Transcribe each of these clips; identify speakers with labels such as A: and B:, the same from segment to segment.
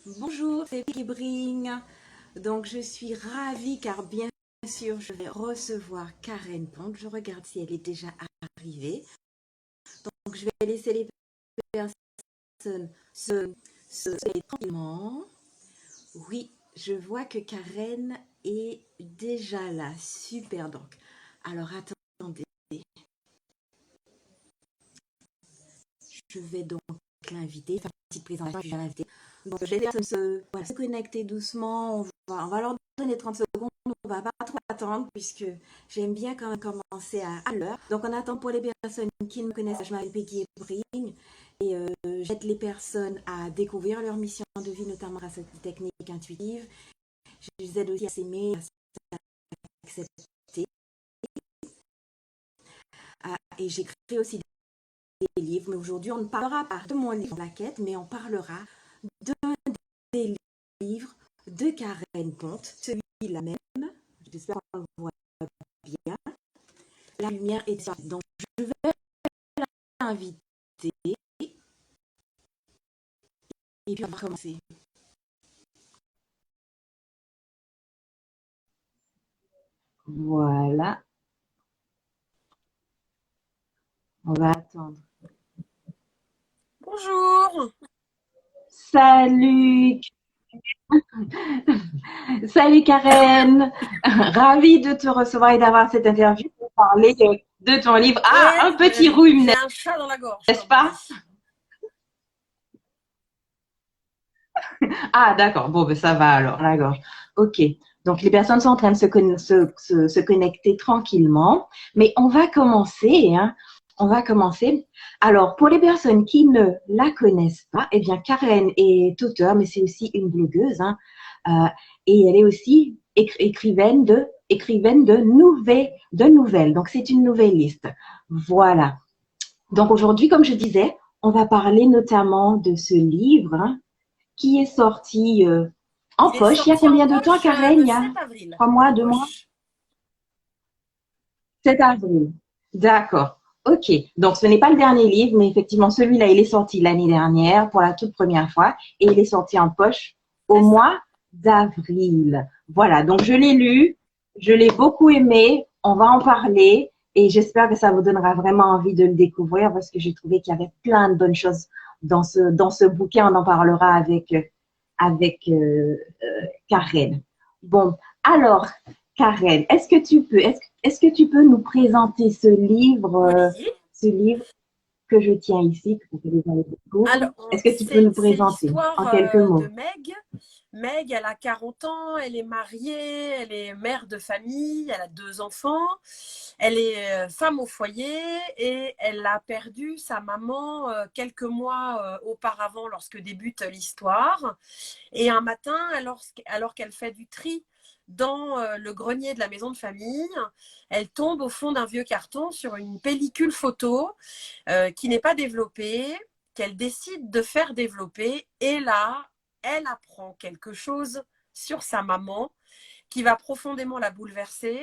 A: Bonjour, c'est Vicky Bring. Donc, je suis ravie car bien sûr, je vais recevoir Karen Pont. Je regarde si elle est déjà arrivée. Donc, je vais laisser les personnes se tranquillement. Oui, je vois que Karen est déjà là. Super, donc. Alors, attendez. Je vais donc l'inviter, faire une petite présentation, je vais l'inviter. Donc, je vais les personnes se connecter doucement. On va leur donner 30 secondes. On va pas trop attendre puisque j'aime bien quand même commencer à l'heure. Donc, on attend pour les personnes qui ne me connaissent pas. Je m'appelle Peggy Bring et j'aide les personnes à découvrir leur mission de vie, notamment grâce à cette technique intuitive. Je les aide aussi à s'aimer, à s'accepter. Et j'écris aussi des livres, mais aujourd'hui, on ne parlera pas de mon livre La Quête, mais on parlera d'un des livres de Karen Pont, celui-là même. J'espère qu'on le voit bien. La lumière est sur. Donc, je vais l'inviter et puis on va commencer. Voilà, on va attendre.
B: Bonjour.
A: Salut, salut Karen, ravie de te recevoir et d'avoir cette interview pour parler de ton livre. Ah, un
B: Ouais,
A: petit rhume,
B: j'ai un chat dans la gorge,
A: n'est-ce
B: comme on
A: pas?
B: dit.
A: Ah, d'accord. Bon, ben ça va alors, la gorge. Ok. Donc, les personnes sont en train de se connecter tranquillement. Mais on va commencer, hein. On va commencer. Alors, pour les personnes qui ne la connaissent pas, eh bien, Karen est auteure, mais c'est aussi une blogueuse, hein. Euh, et elle est aussi écrivaine de nouvelles. Donc, c'est une nouvelliste. Voilà. Donc, aujourd'hui, comme je disais, on va parler notamment de ce livre, hein, qui est sorti en
B: Il est
A: poche. Il y a
B: sorti en
A: combien de temps,
B: poche
A: Karen?
B: le
A: Il y a
B: 7 avril,
A: 3 mois,
B: en
A: 2 mois?
B: poche.
A: 7 avril. D'accord. Ok. Donc, ce n'est pas le dernier livre, mais effectivement, celui-là, il est sorti l'année dernière pour la toute première fois et il est sorti en poche au
B: C'est ça.
A: mois d'avril. Voilà. Donc, je l'ai lu. Je l'ai beaucoup aimé. On va en parler et j'espère que ça vous donnera vraiment envie de le découvrir parce que j'ai trouvé qu'il y avait plein de bonnes choses dans ce bouquin. On en parlera avec Karen. Bon, alors, Karen, est-ce que tu peux nous présenter
B: Oui.
A: ce livre que je tiens ici, que les gens le découvrent?
B: Alors,
A: Est-ce que tu peux nous
B: c'est
A: présenter
B: l'histoire
A: en quelques
B: de
A: mots?
B: Meg. Meg, elle a 40 ans, elle est mariée, elle est mère de famille, elle a 2 enfants, elle est femme au foyer et elle a perdu sa maman quelques mois auparavant lorsque débute l'histoire. Et un matin, alors qu'elle fait du tri dans le grenier de la maison de famille, elle tombe au fond d'un vieux carton sur une pellicule photo qui n'est pas développée, qu'elle décide de faire développer. Et là, elle apprend quelque chose sur sa maman qui va profondément la bouleverser.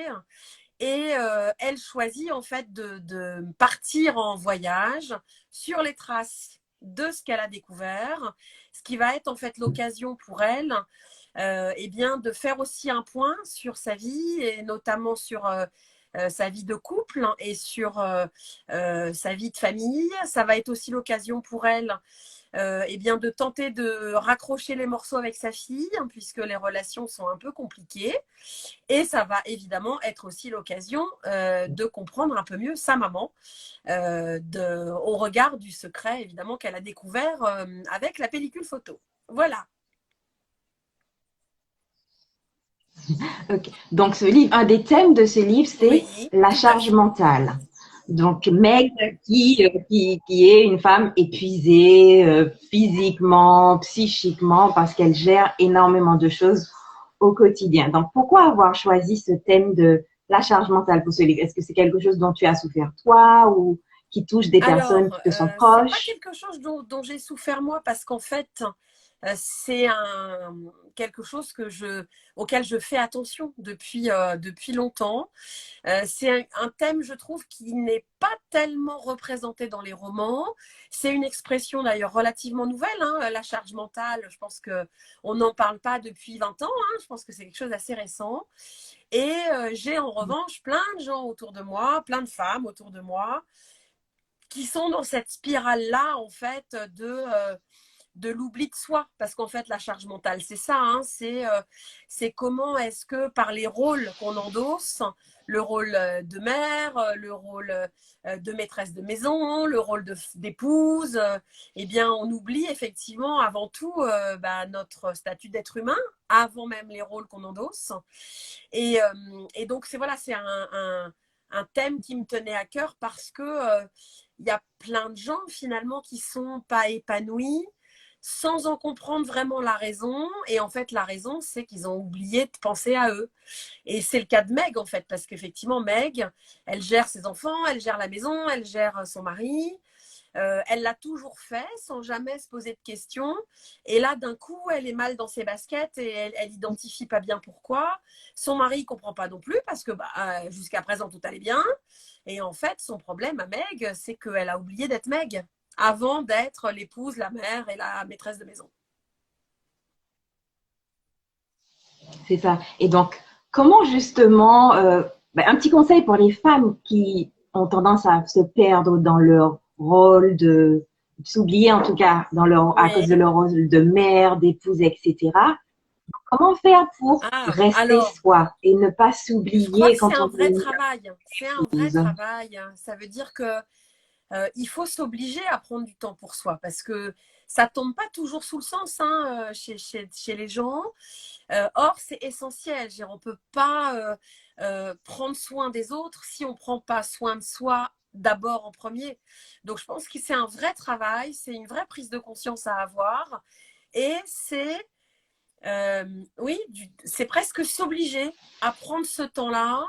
B: Et elle choisit en fait de partir en voyage sur les traces de ce qu'elle a découvert, ce qui va être en fait l'occasion pour elle eh bien, de faire aussi un point sur sa vie et notamment sur sa vie de couple et sur sa vie de famille. Ça va être aussi l'occasion pour elle eh bien, de tenter de raccrocher les morceaux avec sa fille, hein, puisque les relations sont un peu compliquées. Et ça va évidemment être aussi l'occasion de comprendre un peu mieux sa maman, au regard du secret évidemment qu'elle a découvert avec la pellicule photo. Voilà.
A: Ok. Donc, un des thèmes de ce livre, c'est
B: Oui,
A: la
B: tout à
A: charge
B: fait.
A: mentale. Donc, Meg, qui est une femme épuisée physiquement, psychiquement, parce qu'elle gère énormément de choses au quotidien. Donc, pourquoi avoir choisi ce thème de la charge mentale pour ce livre? Est-ce que c'est quelque chose dont tu as souffert toi ou qui touche des personnes
B: Alors,
A: qui te sont
B: c'est pas
A: proches?
B: quelque chose dont j'ai souffert moi parce qu'en fait, c'est quelque chose auquel je fais attention depuis longtemps. C'est un thème, je trouve, qui n'est pas tellement représenté dans les romans. C'est une expression d'ailleurs relativement nouvelle, hein, la charge mentale. Je pense qu'on n'en parle pas depuis 20 ans. Hein, je pense que c'est quelque chose d'assez récent. Et j'ai en revanche plein de gens autour de moi, plein de femmes autour de moi, qui sont dans cette spirale-là, en fait, de l'oubli de soi, parce qu'en fait la charge mentale c'est ça, hein, c'est comment est-ce que par les rôles qu'on endosse, le rôle de mère, le rôle de maîtresse de maison, le rôle d'épouse, eh bien on oublie effectivement avant tout notre statut d'être humain, avant même les rôles qu'on endosse, et donc c'est un thème qui me tenait à cœur parce que il y a plein de gens finalement qui sont pas épanouis sans en comprendre vraiment la raison. Et en fait, la raison, c'est qu'ils ont oublié de penser à eux. Et c'est le cas de Meg, en fait, parce qu'effectivement, Meg, elle gère ses enfants, elle gère la maison, elle gère son mari. Elle l'a toujours fait sans jamais se poser de questions. Et là, d'un coup, elle est mal dans ses baskets et elle identifie pas bien pourquoi. Son mari ne comprend pas non plus parce que jusqu'à présent, tout allait bien. Et en fait, son problème à Meg, c'est qu'elle a oublié d'être Meg avant d'être l'épouse, la mère et la maîtresse de maison.
A: C'est ça. Et donc, comment justement, un petit conseil pour les femmes qui ont tendance à se perdre dans leur rôle de s'oublier en tout cas à cause de
B: Oui.
A: leur rôle de mère, d'épouse, etc. Comment faire pour rester
B: Alors,
A: soi et ne pas
B: je crois
A: s'oublier
B: que c'est
A: quand
B: un
A: on
B: vrai
A: est
B: travail. C'est un vrai
A: épouse?
B: travail. Ça veut dire que il faut s'obliger à prendre du temps pour soi parce que ça tombe pas toujours sous le sens, hein, chez les gens. Or, c'est essentiel. On ne peut pas prendre soin des autres si on ne prend pas soin de soi d'abord en premier. Donc, je pense que c'est un vrai travail, c'est une vraie prise de conscience à avoir. Et euh, oui, c'est presque s'obliger à prendre ce temps-là,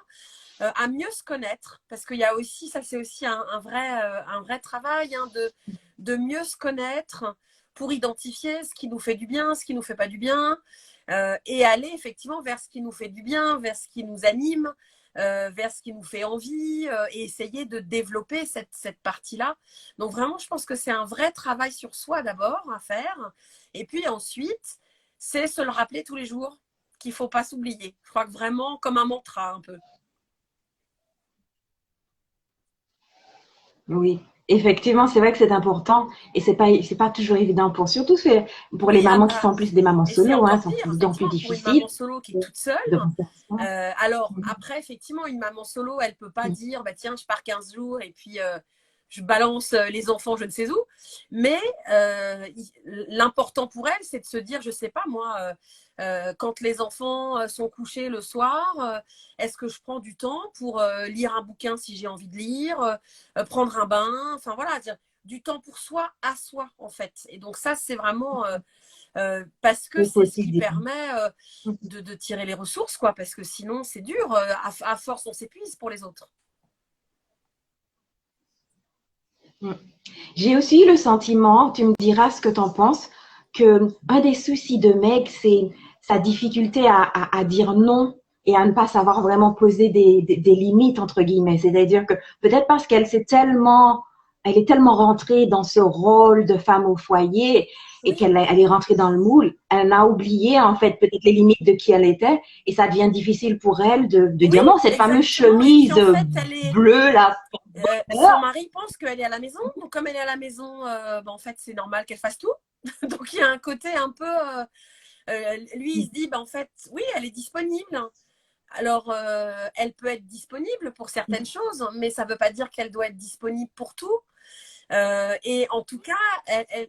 B: à mieux se connaître, parce qu'il y a aussi, ça c'est aussi un vrai travail, hein, de mieux se connaître pour identifier ce qui nous fait du bien, ce qui nous fait pas du bien, et aller effectivement vers ce qui nous fait du bien, vers ce qui nous anime, vers ce qui nous fait envie, et essayer de développer cette partie-là. Donc vraiment, je pense que c'est un vrai travail sur soi d'abord à faire, et puis ensuite, c'est se le rappeler tous les jours qu'il faut pas s'oublier. Je crois que vraiment comme un mantra un peu.
A: Oui, effectivement, c'est vrai que c'est important et c'est pas toujours évident surtout pour les
B: Oui,
A: mamans qui sont plus des mamans
B: et c'est
A: solo, hein,
B: encore
A: c'est
B: pire,
A: d'autant plus
B: effectivement, pour une maman
A: difficile
B: solo qui est toute seule.
A: de faire ça.
B: Alors, après, effectivement, une maman solo, elle peut pas dire, bah, tiens, je pars 15 jours et puis je balance les enfants je ne sais où. Mais l'important pour elle, c'est de se dire, je sais pas, moi, quand les enfants sont couchés le soir, est-ce que je prends du temps pour lire un bouquin si j'ai envie de lire, prendre un bain, enfin voilà, dire du temps pour soi, à soi, en fait. Et donc ça, c'est vraiment parce que
A: Au
B: c'est ce qui
A: quotidien.
B: permet de tirer les ressources, quoi, parce que sinon, c'est dur. À force, on s'épuise pour les autres.
A: J'ai aussi eu le sentiment, tu me diras ce que tu en penses, que un des soucis de Meg, c'est sa difficulté à dire non et à ne pas savoir vraiment poser des limites, entre guillemets. C'est-à-dire que peut-être parce elle est tellement rentrée dans ce rôle de femme au foyer et
B: Oui,
A: elle est rentrée dans le moule, elle a oublié en fait peut-être les limites de qui elle était et ça devient difficile pour elle de
B: oui,
A: dire non, cette fameuse
B: exactement. Et puis,
A: chemise
B: en fait, elle est.
A: bleue là.
B: Son mari pense qu'elle est à la maison. Donc, comme elle est à la maison, en fait, c'est normal qu'elle fasse tout. Donc, il y a un côté un peu. Lui, il se dit, en fait, oui, elle est disponible. Alors, elle peut être disponible pour certaines choses, mais ça ne veut pas dire qu'elle doit être disponible pour tout. Et en tout cas,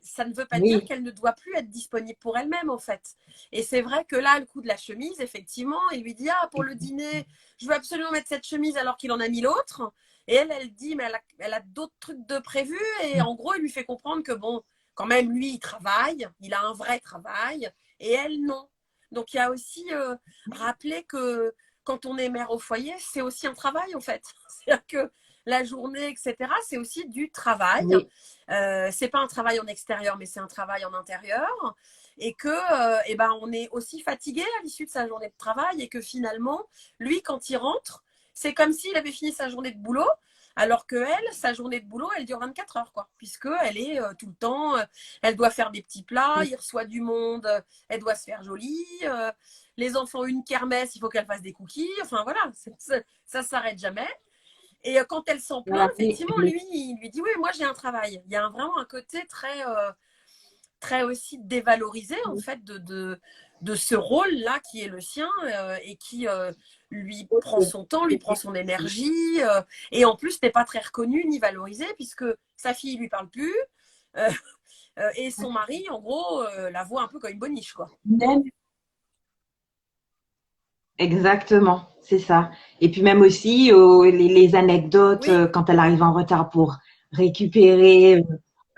B: ça ne veut pas dire
A: Oui,
B: qu'elle ne doit plus être disponible pour elle-même, en fait. Et c'est vrai que là, le coup de la chemise, effectivement, il lui dit, ah, pour le dîner, je veux absolument mettre cette chemise alors qu'il en a mis l'autre. Et elle dit, mais elle a d'autres trucs de prévus. Et en gros, il lui fait comprendre que, bon, quand même, lui, il travaille, il a un vrai travail, et elle, non. Donc, il y a aussi rappeler que quand on est mère au foyer, c'est aussi un travail, en fait. C'est-à-dire que la journée, etc. C'est aussi du travail.
A: Oui.
B: C'est pas un travail en extérieur, mais c'est un travail en intérieur. Et que, eh ben, on est aussi fatigué à l'issue de sa journée de travail et que finalement, lui, quand il rentre, c'est comme s'il avait fini sa journée de boulot. Alors que elle, sa journée de boulot, elle dure 24 heures, quoi. Puisqu'elle est tout le temps, elle doit faire des petits plats, il reçoit du monde, elle doit se faire jolie. Les enfants ont une kermesse, il faut qu'elle fasse des cookies. Enfin, voilà, ça ne s'arrête jamais. Et quand elle s'en plaint,
A: Voilà.
B: effectivement, lui, il lui dit, oui, moi, j'ai un travail. Il y a vraiment un côté très, très aussi dévalorisé, en fait, de ce rôle-là qui est le sien et qui lui prend son temps, lui prend son énergie. Et en plus, n'est pas très reconnu ni valorisé puisque sa fille lui parle plus. Et son mari, en gros, la voit un peu comme une boniche, quoi.
A: Même exactement, c'est ça. Et puis même aussi les anecdotes
B: Oui,
A: quand elle arrive en retard pour récupérer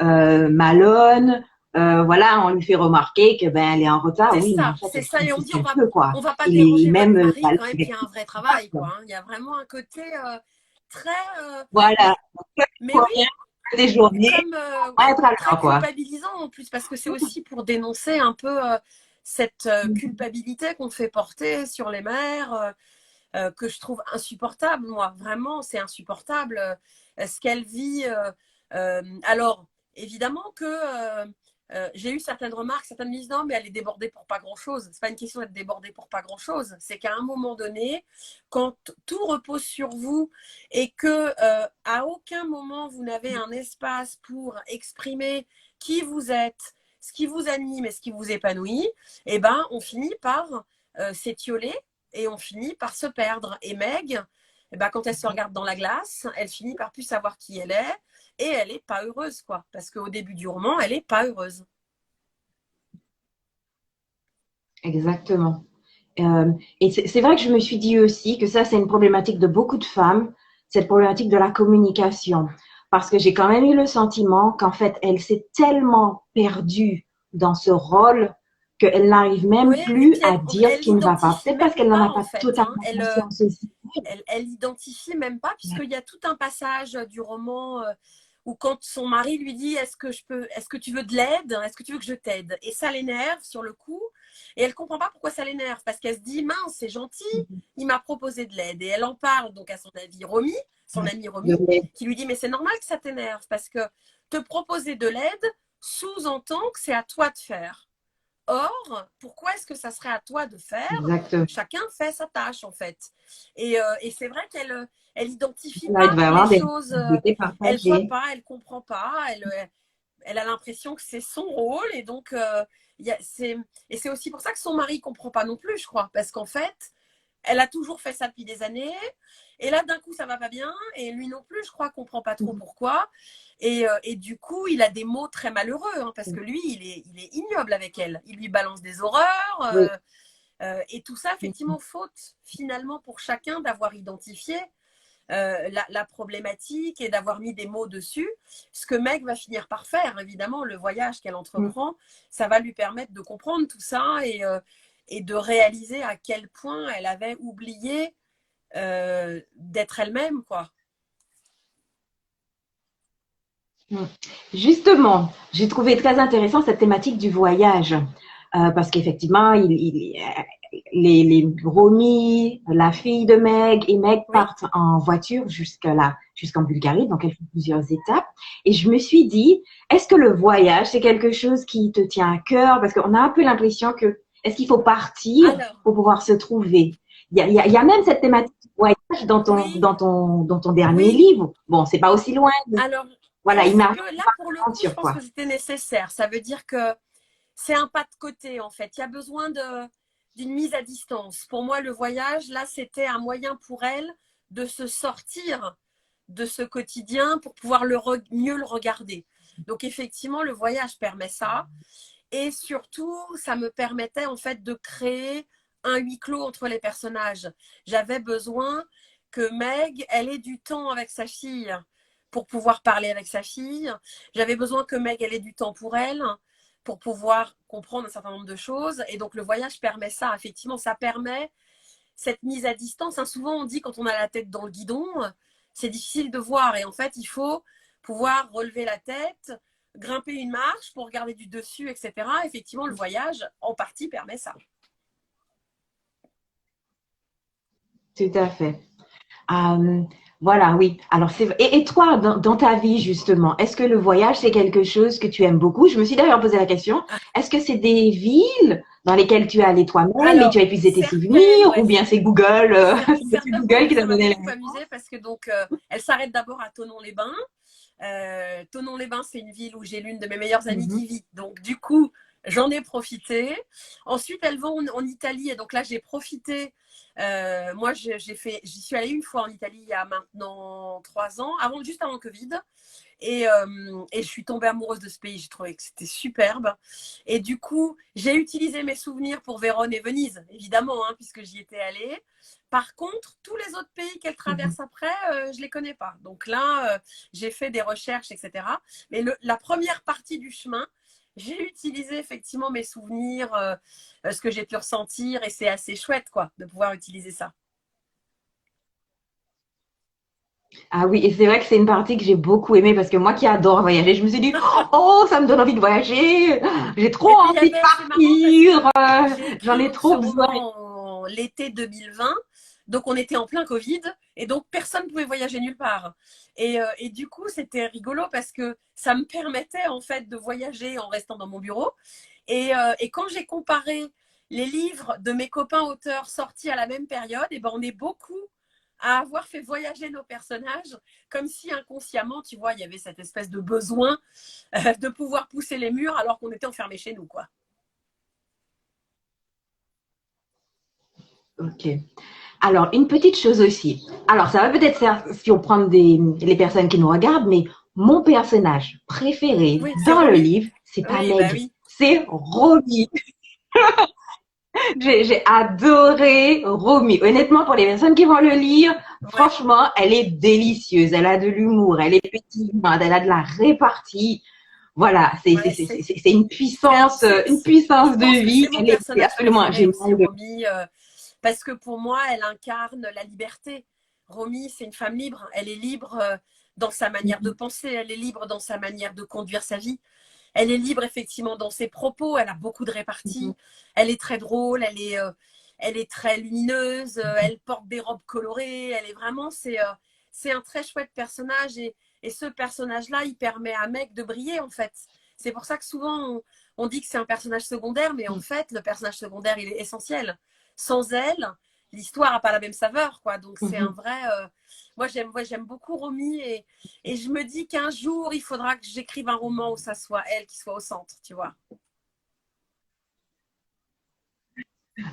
A: Malone, voilà, on lui fait remarquer que ben elle est en retard.
B: c'est
A: Oui, mais en
B: ça,
A: fait
B: c'est
A: elle
B: ça.
A: fait
B: Et on
A: ce
B: dit,
A: qu'elle peut, quoi.
B: on va pas
A: Et
B: déranger votre
A: même
B: mari quand même qui
A: avec
B: a un vrai
A: ça,
B: travail,
A: quoi.
B: quoi. Il y a vraiment un côté très,
A: Voilà.
B: mais
A: Pour
B: oui,
A: rien des journées,
B: comme
A: à être à
B: très
A: l'heure, quoi.
B: culpabilisant en plus, parce que c'est aussi pour dénoncer un peu cette culpabilité qu'on fait porter sur les mères, que je trouve insupportable, moi. Vraiment, c'est insupportable ce qu'elle vit. Alors, évidemment que j'ai eu certaines remarques, certaines me disent non, mais elle est débordée pour pas grand-chose. C'est pas une question d'être débordée pour pas grand-chose. C'est qu'à un moment donné, quand tout repose sur vous et que à aucun moment vous n'avez un espace pour exprimer qui vous êtes, ce qui vous anime et ce qui vous épanouit, eh ben, on finit par s'étioler et on finit par se perdre. Et Meg, eh ben, quand elle se regarde dans la glace, elle finit par plus savoir qui elle est et elle n'est pas heureuse, quoi. Parce qu'au début du roman, elle n'est pas heureuse.
A: Exactement. Euh, et c'est vrai que je me suis dit aussi que ça, c'est une problématique de beaucoup de femmes, cette problématique de la communication. Parce que j'ai quand même eu le sentiment qu'en fait, elle s'est tellement perdue dans ce rôle qu'elle n'arrive même
B: Oui, et
A: plus
B: puis
A: à dire ce
B: elle
A: qui ne va pas.
B: l'identifie
A: Peut-être parce
B: même
A: qu'elle n'en
B: pas
A: a
B: en
A: pas
B: fait. Hein.
A: totalement conscience aussi.
B: Elle l'identifie même pas puisqu'il y a tout un passage du roman où quand son mari lui dit est-ce que tu veux de l'aide, est-ce que tu veux que je t'aide, et ça l'énerve sur le coup et elle comprend pas pourquoi ça l'énerve parce qu'elle se dit mince c'est gentil, il m'a proposé de l'aide et elle en parle donc à son ami Romy qui lui dit mais c'est normal que ça t'énerve parce que te proposer de l'aide sous-entend que c'est à toi de faire. Or, pourquoi est-ce que ça serait à toi de faire?
A: Exactement.
B: Chacun fait sa tâche, en fait. Et c'est vrai qu'elle elle identifie
A: Là, il
B: pas
A: devait y
B: les
A: avoir des
B: choses,
A: responsabilités
B: elle voit
A: partagées.
B: pas, elle comprend pas, elle a l'impression que c'est son rôle. Et donc, c'est aussi pour ça que son mari comprend pas non plus, je crois. Parce qu'en fait, elle a toujours fait ça depuis des années. Et là, d'un coup, ça va pas bien. Et lui non plus, je crois, comprend pas trop pourquoi. Et du coup, il a des mots très malheureux, hein, parce que lui, il est ignoble avec elle. Il lui balance des horreurs.
A: Oui.
B: Et tout ça, effectivement, faute finalement pour chacun d'avoir identifié la problématique et d'avoir mis des mots dessus. Ce que Meg va finir par faire, évidemment, le voyage qu'elle entreprend, ça va lui permettre de comprendre tout ça et de réaliser à quel point elle avait oublié d'être elle-même, quoi.
A: Justement, j'ai trouvé très intéressant cette thématique du voyage, parce qu'effectivement, les Romy, la fille de Meg et Meg
B: Oui.
A: partent en voiture jusqu'en Bulgarie, donc elles font plusieurs étapes. Et je me suis dit, est-ce que le voyage, c'est quelque chose qui te tient à cœur? Parce qu'on a un peu l'impression que, est-ce qu'il faut partir
B: Alors,
A: pour pouvoir se trouver? Il y a même cette thématique du voyage
B: oui,
A: dans ton dernier
B: oui.
A: livre. Bon, c'est pas aussi loin, mais
B: Alors,
A: voilà, il
B: est-ce
A: m'arrive
B: que là, pour le
A: une
B: coup, je
A: aventure,
B: pense
A: quoi.
B: que c'était nécessaire. Ça veut dire que c'est un pas de côté, en fait. Il y a besoin d'une mise à distance. Pour moi, le voyage, là, c'était un moyen pour elle de se sortir de ce quotidien pour pouvoir mieux le regarder. Donc, effectivement, le voyage permet ça. Et surtout, ça me permettait, en fait, de créer un huis clos entre les personnages. J'avais besoin que Meg, elle ait du temps avec sa fille pour pouvoir parler avec sa fille. J'avais besoin que Meg, elle ait du temps pour pouvoir comprendre un certain nombre de choses. Et donc, le voyage permet ça. Effectivement, ça permet cette mise à distance. Hein, souvent, on dit quand on a la tête dans le guidon, c'est difficile de voir. Et en fait, il faut pouvoir relever la tête, grimper une marche pour regarder du dessus, etc. Effectivement, le voyage, en partie, permet ça.
A: Tout à fait. Euh, voilà, oui. Alors, et toi, dans ta vie, justement, est-ce que le voyage, c'est quelque chose que tu aimes beaucoup? Je me suis d'ailleurs posé la question, est-ce que c'est des villes dans lesquelles tu es allé toi-même et tu
B: Alors,
A: as épuisé tes
B: certaines,
A: souvenirs,
B: ouais,
A: ou bien c'est Google, c'est
B: certaines
A: Google
B: villes,
A: qui
B: ça
A: t'a
B: m'a
A: donné la
B: beaucoup
A: réponse?
B: amusée parce que donc, elle s'arrête d'abord à Thonon-les-Bains. Thonon-les-Bains, c'est une ville où j'ai l'une de mes meilleures amies
A: Mhm,
B: qui vit. Donc, du coup, j'en ai profité. Ensuite, elles vont en Italie. Et donc là, j'ai profité. Moi, j'y suis allée une fois en Italie il y a maintenant 3 ans, juste avant le Covid. Et je suis tombée amoureuse de ce pays. J'ai trouvé que c'était superbe. Et du coup, j'ai utilisé mes souvenirs pour Vérone et Venise, évidemment, hein, puisque j'y étais allée. Par contre, tous les autres pays qu'elle
A: mhm.
B: traverse après, je ne les connais pas. Donc là, j'ai fait des recherches, etc. Mais la première partie du chemin, j'ai utilisé effectivement mes souvenirs, ce que j'ai pu ressentir, et c'est assez chouette, quoi, de pouvoir utiliser ça.
A: Ah oui, et c'est vrai que c'est une partie que j'ai beaucoup aimée parce que moi qui adore voyager, je me suis dit, oh, ça me donne envie de voyager, j'ai trop
B: Et puis, il y
A: envie de
B: avait, c'est marrant parce
A: partir,
B: que j'ai
A: j'en
B: écrit
A: ai
B: donc ce
A: trop besoin.
B: roman en l'été 2020. Donc, on était en plein Covid et donc personne ne pouvait voyager nulle part. Et du coup, c'était rigolo parce que ça me permettait en fait de voyager en restant dans mon bureau. Et quand j'ai comparé les livres de mes copains auteurs sortis à la même période, et ben on est beaucoup à avoir fait voyager nos personnages, comme si inconsciemment, tu vois, il y avait cette espèce de besoin de pouvoir pousser les murs alors qu'on était enfermés chez nous, quoi.
A: Ok. Alors, une petite chose aussi. Alors, ça va peut-être surprendre les personnes qui nous regardent, mais mon personnage préféré
B: Oui, c'est
A: dans le
B: Romy.
A: livre, c'est pas
B: Oui, bah
A: Meg,
B: oui.
A: c'est Romy. J'ai adoré Romy. Honnêtement, pour les personnes qui vont le lire,
B: Ouais,
A: franchement, elle est délicieuse. Elle a de l'humour, elle est pétillante, elle a de la répartie. Voilà,
B: ouais,
A: c'est une
B: je
A: puissance de
B: pense que
A: vie.
B: c'est mon
A: Elle est
B: personnage
A: absolument
B: préféré aussi,
A: géniale.
B: Romy, parce que pour moi, elle incarne la liberté. Romy, c'est une femme libre. Elle est libre dans sa manière de penser, elle est libre dans sa manière de conduire sa vie. Elle est libre effectivement dans ses propos, elle a beaucoup de réparties, elle est très drôle, elle est très lumineuse, elle porte des robes colorées, elle est vraiment, c'est un très chouette personnage et ce personnage-là, il permet à Meg de briller en fait. C'est pour ça que souvent on dit que c'est un personnage secondaire, mais en fait, le personnage secondaire, il est essentiel. Sans elle, l'histoire n'a pas la même saveur, quoi. Donc c'est un vrai. Moi, j'aime beaucoup Romy et je me dis qu'un jour, il faudra que j'écrive un roman où ça soit elle qui soit au centre, tu vois.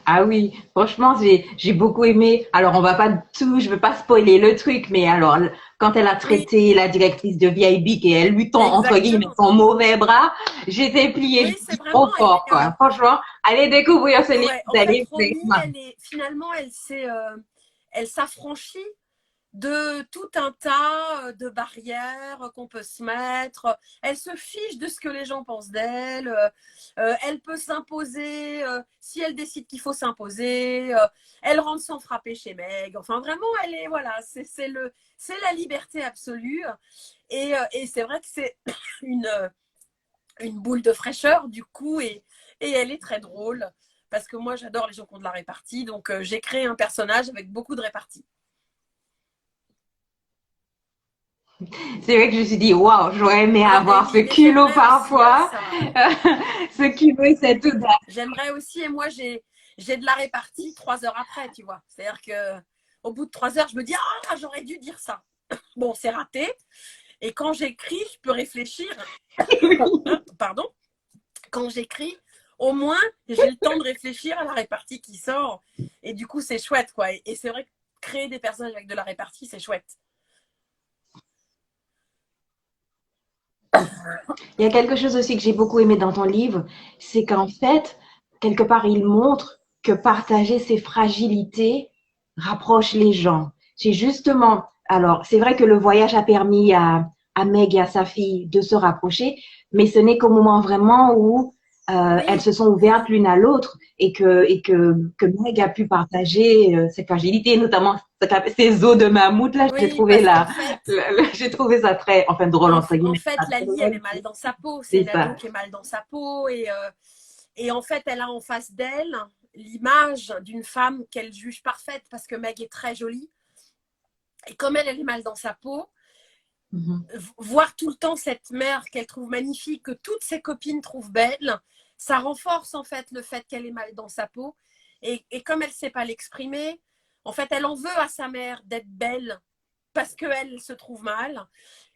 A: Ah oui, franchement, j'ai beaucoup aimé. Alors, on va pas tout, je veux pas spoiler le truc, mais alors, quand elle a
B: Oui,
A: traité la directrice de VIB et elle lui tend, entre guillemets,
B: exactement.
A: son mauvais bras, j'étais pliée, je
B: Oui,
A: me
B: c'est
A: suis dit, trop
B: vraiment.
A: fort, quoi. Franchement, allez découvrir ce livre,
B: Ouais,
A: vous
B: en fait,
A: allez
B: Romy,
A: vraiment.
B: finalement, elle s'affranchit de tout un tas de barrières qu'on peut se mettre. Elle se fiche de ce que les gens pensent d'elle. Elle peut s'imposer si elle décide qu'il faut s'imposer. Elle rentre sans frapper chez Meg. Enfin, vraiment, elle est voilà, c'est la liberté absolue. Et c'est vrai que c'est une une boule de fraîcheur du coup et elle est très drôle parce que moi j'adore les gens qui ont de la répartie. Donc j'ai créé un personnage avec beaucoup de répartie.
A: C'est vrai que je me suis dit, waouh, j'aurais aimé
B: Ah ben
A: avoir ce
B: oui, mais
A: culot
B: j'aimerais aussi
A: parfois,
B: ça.
A: ce culot et cette audace.
B: J'aimerais aussi, et moi j'ai de la répartie 3 heures après, tu vois. C'est-à-dire que au bout de 3 heures, je me dis ah j'aurais dû dire ça. Bon, c'est raté. Et quand j'écris, je peux réfléchir. Pardon. Quand j'écris, au moins j'ai le temps de réfléchir à la répartie qui sort. Et du coup, c'est chouette, quoi. Et c'est vrai que créer des personnages avec de la répartie, c'est chouette.
A: Il y a quelque chose aussi que j'ai beaucoup aimé dans ton livre, c'est qu'en fait, quelque part, il montre que partager ses fragilités rapproche les gens. C'est justement, alors, c'est vrai que le voyage a permis à Meg et à sa fille de se rapprocher, mais ce n'est qu'au moment vraiment où elles
B: Oui,
A: se sont ouvertes l'une à l'autre et que Meg a pu partager ses fragilités, notamment ses os de mammouth. Là, j'ai
B: oui,
A: trouvé
B: parce qu'en fait,
A: j'ai trouvé ça très, enfin drôle entre
B: en
A: guillemets.
B: fait,
A: Pas
B: Lali, elle
A: drôle,
B: est mal dans sa peau. C'est
A: c'est
B: une ado
A: ça.
B: qui est mal dans sa peau. Et en fait, elle a en face d'elle l'image d'une femme qu'elle juge parfaite parce que Meg est très jolie. Et comme elle est mal dans sa peau,
A: Mhm.
B: voir tout le temps cette mère qu'elle trouve magnifique, que toutes ses copines trouvent belle, ça renforce en fait le fait qu'elle est mal dans sa peau. Et comme elle ne sait pas l'exprimer, en fait, elle en veut à sa mère d'être belle parce qu'elle se trouve mal.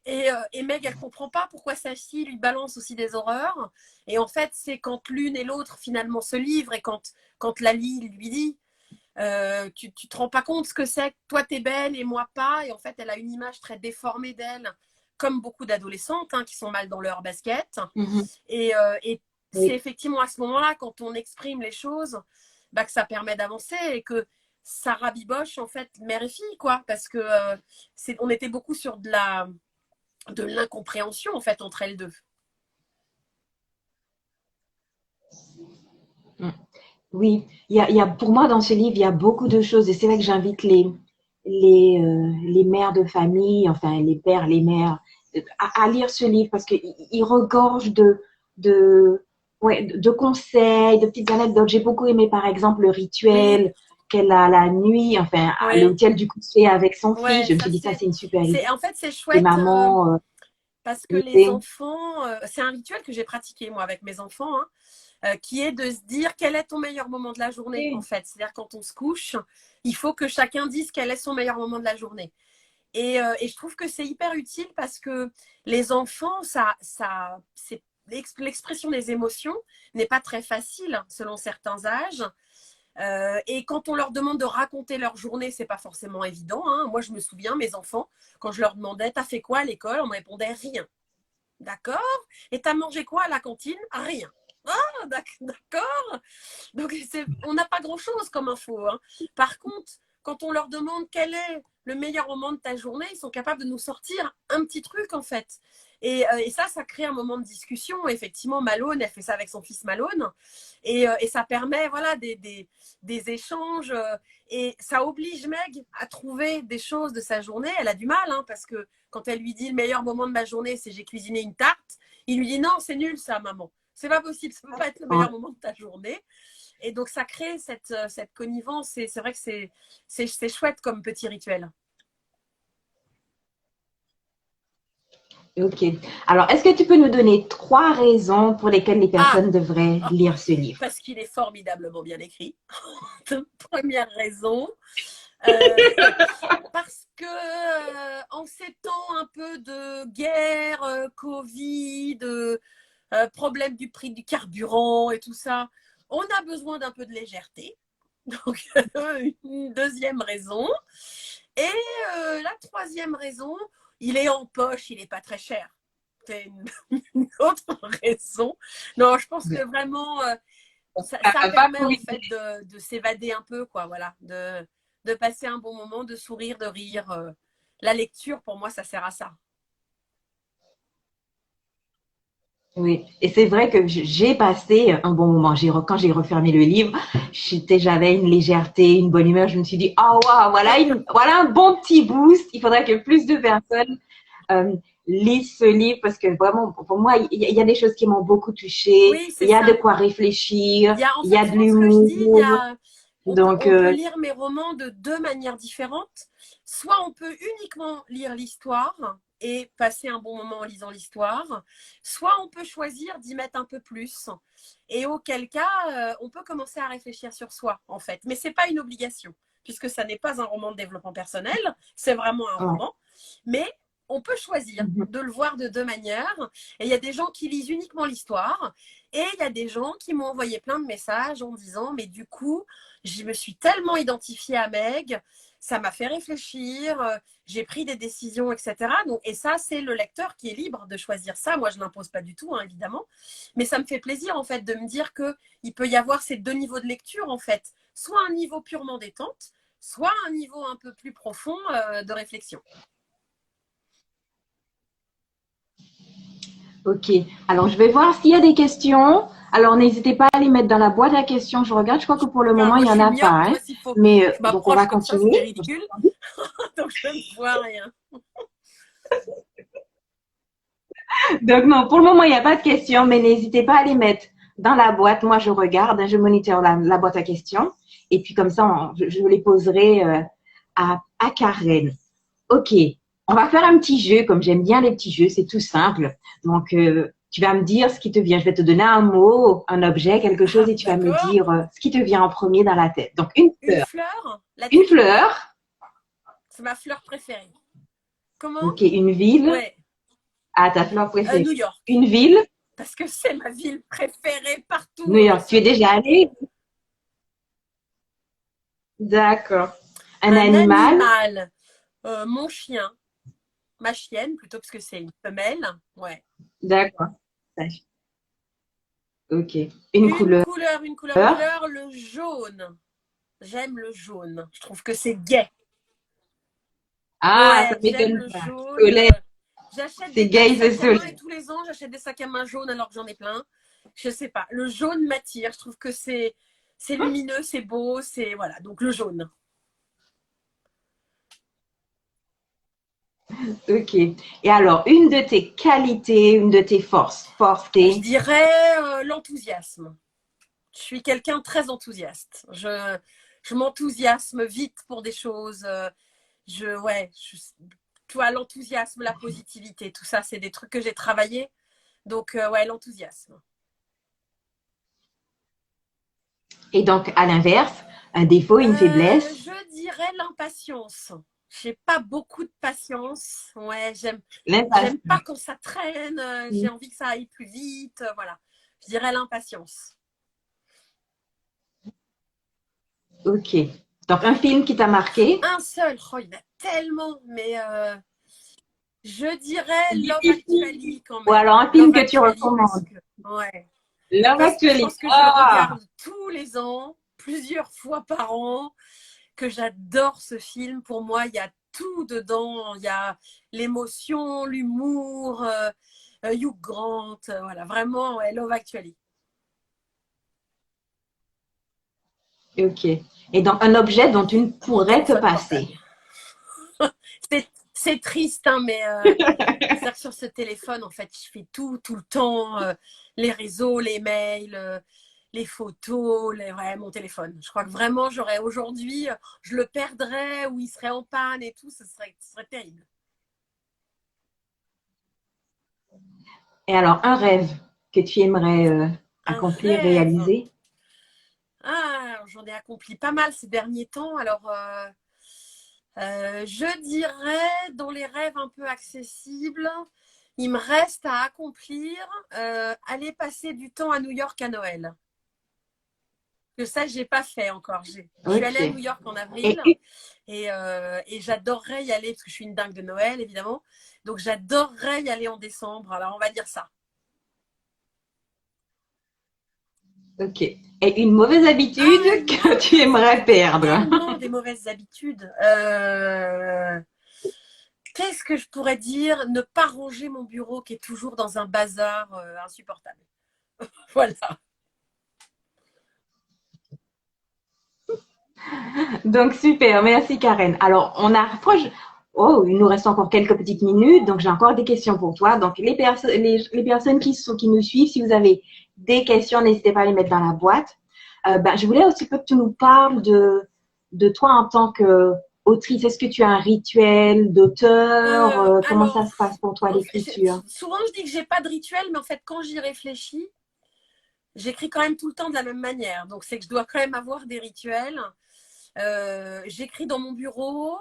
B: Et Meg, elle comprend pas pourquoi sa fille lui balance aussi des horreurs. Et en fait, c'est quand l'une et l'autre finalement se livrent et quand Lali lui dit tu te rends pas compte ce que c'est, toi t'es belle et moi pas. Et en fait, elle a une image très déformée d'elle, comme beaucoup d'adolescentes qui sont mal dans leur basket.
A: Mhm.
B: Et c'est
A: Oui.
B: effectivement à ce moment-là, quand on exprime les choses, bah, que ça permet d'avancer et que ça rabiboche en fait mère et fille, quoi. Parce que on était beaucoup sur de l'incompréhension en fait entre elles deux.
A: Mm. Oui, pour moi, dans ce livre, il y a beaucoup de choses. Et c'est vrai que j'invite les mères de famille, enfin, les pères, les mères, à lire ce livre parce qu'il regorge de, ouais, de conseils, de petites anecdotes. J'ai beaucoup aimé, par exemple, le
B: Oui,
A: rituel qu'elle a la nuit, enfin, à
B: oui,
A: l'hôtel du coucher avec son fils.
B: ouais,
A: Je me
B: ça
A: suis dit, ça, c'est une super
B: c'est
A: idée.
B: en fait c'est
A: Les
B: chouette.
A: mamans,
B: Parce que les
A: l'été.
B: enfants, c'est un rituel que j'ai pratiqué moi avec mes enfants, qui est de se dire quel est ton meilleur moment de la journée en
A: Oui.
B: fait. C'est-à-dire quand on se couche, il faut que chacun dise quel est son meilleur moment de la journée. Et je trouve que c'est hyper utile parce que les enfants, c'est l'expression des émotions n'est pas très facile selon certains âges. Et quand on leur demande de raconter leur journée, c'est pas forcément évident. Moi, je me souviens, mes enfants, quand je leur demandais, t'as fait quoi à l'école, on me répondait rien. D'accord. Et t'as mangé quoi à la cantine? Rien. Ah, d'accord. Donc, on n'a pas grand-chose comme info. Par contre, quand on leur demande quel est le meilleur moment de ta journée, ils sont capables de nous sortir un petit truc, en fait. Et ça crée un moment de discussion. Effectivement, Malone, elle fait ça avec son fils Malone. Et ça permet voilà, des échanges. Et ça oblige Meg à trouver des choses de sa journée. Elle a du mal, parce que quand elle lui dit le meilleur moment de ma journée, c'est j'ai cuisiné une tarte, il lui dit non, c'est nul ça, maman. C'est pas possible, ça peut pas être le meilleur moment de ta journée. Et donc ça crée cette connivence et c'est vrai que c'est chouette comme petit rituel.
A: Ok. Alors, est-ce que tu peux nous donner 3 raisons pour lesquelles les
B: Ah,
A: personnes devraient lire ce livre?
B: parce qu'il est formidablement bien écrit. Première raison. Euh, parce que en ces temps un peu de guerre, Covid, problème du prix du carburant et tout ça, on a besoin d'un peu de légèreté. Donc, une deuxième raison. Et la troisième raison, il est en poche, il n'est pas très cher. C'est une autre raison. Non, je pense que vraiment, ça
A: Pas
B: permet en
A: Covid.
B: fait de s'évader un peu, quoi, voilà, de passer un bon moment, de sourire, de rire. La lecture, pour moi, ça sert à ça.
A: Oui, et c'est vrai que j'ai passé un bon moment. Quand j'ai refermé le livre, j'avais une légèreté, une bonne humeur. Je me suis dit, oh waouh, voilà un bon petit boost. Il faudrait que plus de personnes euh, lisent ce livre parce que vraiment, pour moi, il y a des choses qui m'ont beaucoup touchée.
B: Oui,
A: Il
B: c'est
A: y a de
B: ça.
A: quoi réfléchir.
B: En
A: Il y
B: fait,
A: a de
B: souvent ce que je dis,
A: l'humour. Donc,
B: on peut lire mes romans de deux manières différentes. Soit on peut uniquement lire l'histoire et passer un bon moment en lisant l'histoire, soit on peut choisir d'y mettre un peu plus. Et auquel cas, on peut commencer à réfléchir sur soi, en fait. Mais ce n'est pas une obligation, puisque ça n'est pas un roman de développement personnel, c'est vraiment un
A: ouais.
B: roman. Mais on peut choisir
A: Mhm.
B: de le voir de deux manières. Et il y a des gens qui lisent uniquement l'histoire et il y a des gens qui m'ont envoyé plein de messages en disant, mais du coup, je me suis tellement identifiée à Meg, ça m'a fait réfléchir, j'ai pris des décisions, etc. Donc, et ça, c'est le lecteur qui est libre de choisir ça. Moi, je ne l'impose pas du tout, évidemment. Mais ça me fait plaisir, en fait, de me dire qu'il peut y avoir ces deux niveaux de lecture, en fait. Soit un niveau purement détente, soit un niveau un peu plus profond de réflexion.
A: Ok. Alors, je vais voir s'il y a des questions. Alors, n'hésitez pas à les mettre dans la boîte à questions. Je regarde, je crois que pour le moment,
B: Moi,
A: il n'y
B: je
A: en
B: suis
A: a
B: myope,
A: pas.
B: tu
A: Hein.
B: vois, s'il faut
A: Mais
B: je
A: donc, on va
B: m'approche comme ça,
A: continuer.
B: c'est ridicule. Donc, je ne vois rien.
A: Donc, non, pour le moment, il n'y a pas de questions, mais n'hésitez pas à les mettre dans la boîte. Moi, je regarde, hein, je moniteur la boîte à questions. Et puis, comme ça, je les poserai à Karen. OK, on va faire un petit jeu, comme j'aime bien les petits jeux, c'est tout simple. Donc, tu vas me dire ce qui te vient. Je vais te donner un mot, un objet, quelque chose,
B: Ah,
A: et tu vas me
B: d'accord.
A: dire ce qui te vient en premier dans la tête. Donc,
B: Une fleur, la
A: une
B: tulipe.
A: fleur,
B: C'est ma fleur préférée. Comment?
A: OK, une ville,
B: Ouais,
A: ah, ta fleur
B: New
A: préférée.
B: York.
A: Une ville,
B: Parce que c'est ma ville préférée partout
A: New
B: au
A: York. Tu es
B: monde.
A: déjà allé? D'accord. Un
B: Un
A: animal,
B: animal, mon chien, ma chienne plutôt, parce que c'est une femelle. Ouais.
A: d'accord. OK. Une couleur,
B: Une couleur, le jaune. J'aime le jaune. Je trouve que c'est gai.
A: ah, ça
B: Ouais, j'aime
A: m'étonne
B: le
A: pas.
B: jaune.
A: Soleil,
B: J'achète
A: c'est
B: des tas de
A: gay, c'est
B: sacs à main et
A: soleil.
B: tous les ans, j'achète des sacs à main jaunes alors que j'en ai plein. Je sais pas. Le jaune m'attire. Je trouve que c'est lumineux, c'est beau, c'est voilà. Donc le jaune.
A: OK. Et alors, une de tes qualités, une de tes forces. Force,
B: Je
A: t'es
B: dirais l'enthousiasme. Je suis quelqu'un de très enthousiaste. Je m'enthousiasme vite pour des choses. Ouais, tu vois, l'enthousiasme, la positivité, tout ça, c'est des trucs que j'ai travaillé. Donc, ouais, l'enthousiasme.
A: Et donc, à l'inverse, un défaut, une faiblesse.
B: Je dirais l'impatience. J'ai pas beaucoup de patience. Ouais, j'aime
A: L'impasse.
B: pas quand ça traîne. J'ai envie que ça aille plus vite. Voilà. Je dirais l'impatience.
A: OK. Donc, un film qui t'a marqué.
B: Un seul, oh, il y en a tellement, mais je dirais Love Actually quand
A: Ou
B: même.
A: alors un film
B: Love
A: que tu
B: Actually parce
A: recommandes.
B: que, ouais,
A: Love
B: parce que je
A: Actually.
B: pense que je le
A: Ah,
B: regarde tous les ans, plusieurs fois par an, que j'adore ce film. Pour moi, il y a tout dedans. Il y a l'émotion, l'humour, Hugh Grant, voilà, vraiment, ouais, Love Actually.
A: OK. Et donc, un objet dont tu ne
B: Mon
A: pourrais te
B: téléphone portable.
A: passer.
B: C'est triste, hein, mais c'est-à-dire que sur ce téléphone, en fait, je fais tout le temps. Les réseaux, les mails, les photos, ouais, mon téléphone. Je crois que vraiment, j'aurais aujourd'hui, je le perdrais ou il serait en panne et tout, ce serait terrible.
A: Et alors, un rêve que tu aimerais
B: Un
A: accomplir,
B: rêve.
A: réaliser.
B: Ah, j'en ai accompli pas mal ces derniers temps. Alors, je dirais, dans les rêves un peu accessibles, il me reste à accomplir, aller passer du temps à New York à Noël. Que ça, je n'ai pas fait encore. Je suis allée à New
A: OK.
B: York en
A: Et
B: avril et j'adorerais y aller parce que je suis une dingue de Noël, évidemment. Donc, j'adorerais y aller en décembre. Alors, on va dire ça.
A: OK. Et une mauvaise habitude
B: Ah, une
A: que tu
B: mauvaise
A: aimerais
B: habitude. Il y a
A: perdre.
B: tellement des mauvaises habitudes. Qu'est-ce que je pourrais dire? Ne pas ranger mon bureau qui est toujours dans un bazar insupportable. Voilà.
A: Donc, super. Merci, Karen. Alors, on approche. Oh, il nous reste encore quelques petites minutes, donc j'ai encore des questions pour toi. Donc, les personnes qui nous suivent, si vous avez des questions, n'hésitez pas à les mettre dans la boîte. Je voulais aussi que tu nous parles de toi en tant qu'autrice. Est-ce que tu as un rituel d'auteur? Comment ça
B: Alors,
A: se passe pour toi, l'écriture?
B: souvent je dis que j'ai pas de rituel, mais en fait, quand j'y réfléchis, j'écris quand même tout le temps de la même manière. Donc, c'est que je dois quand même avoir des rituels. J'écris dans mon bureau.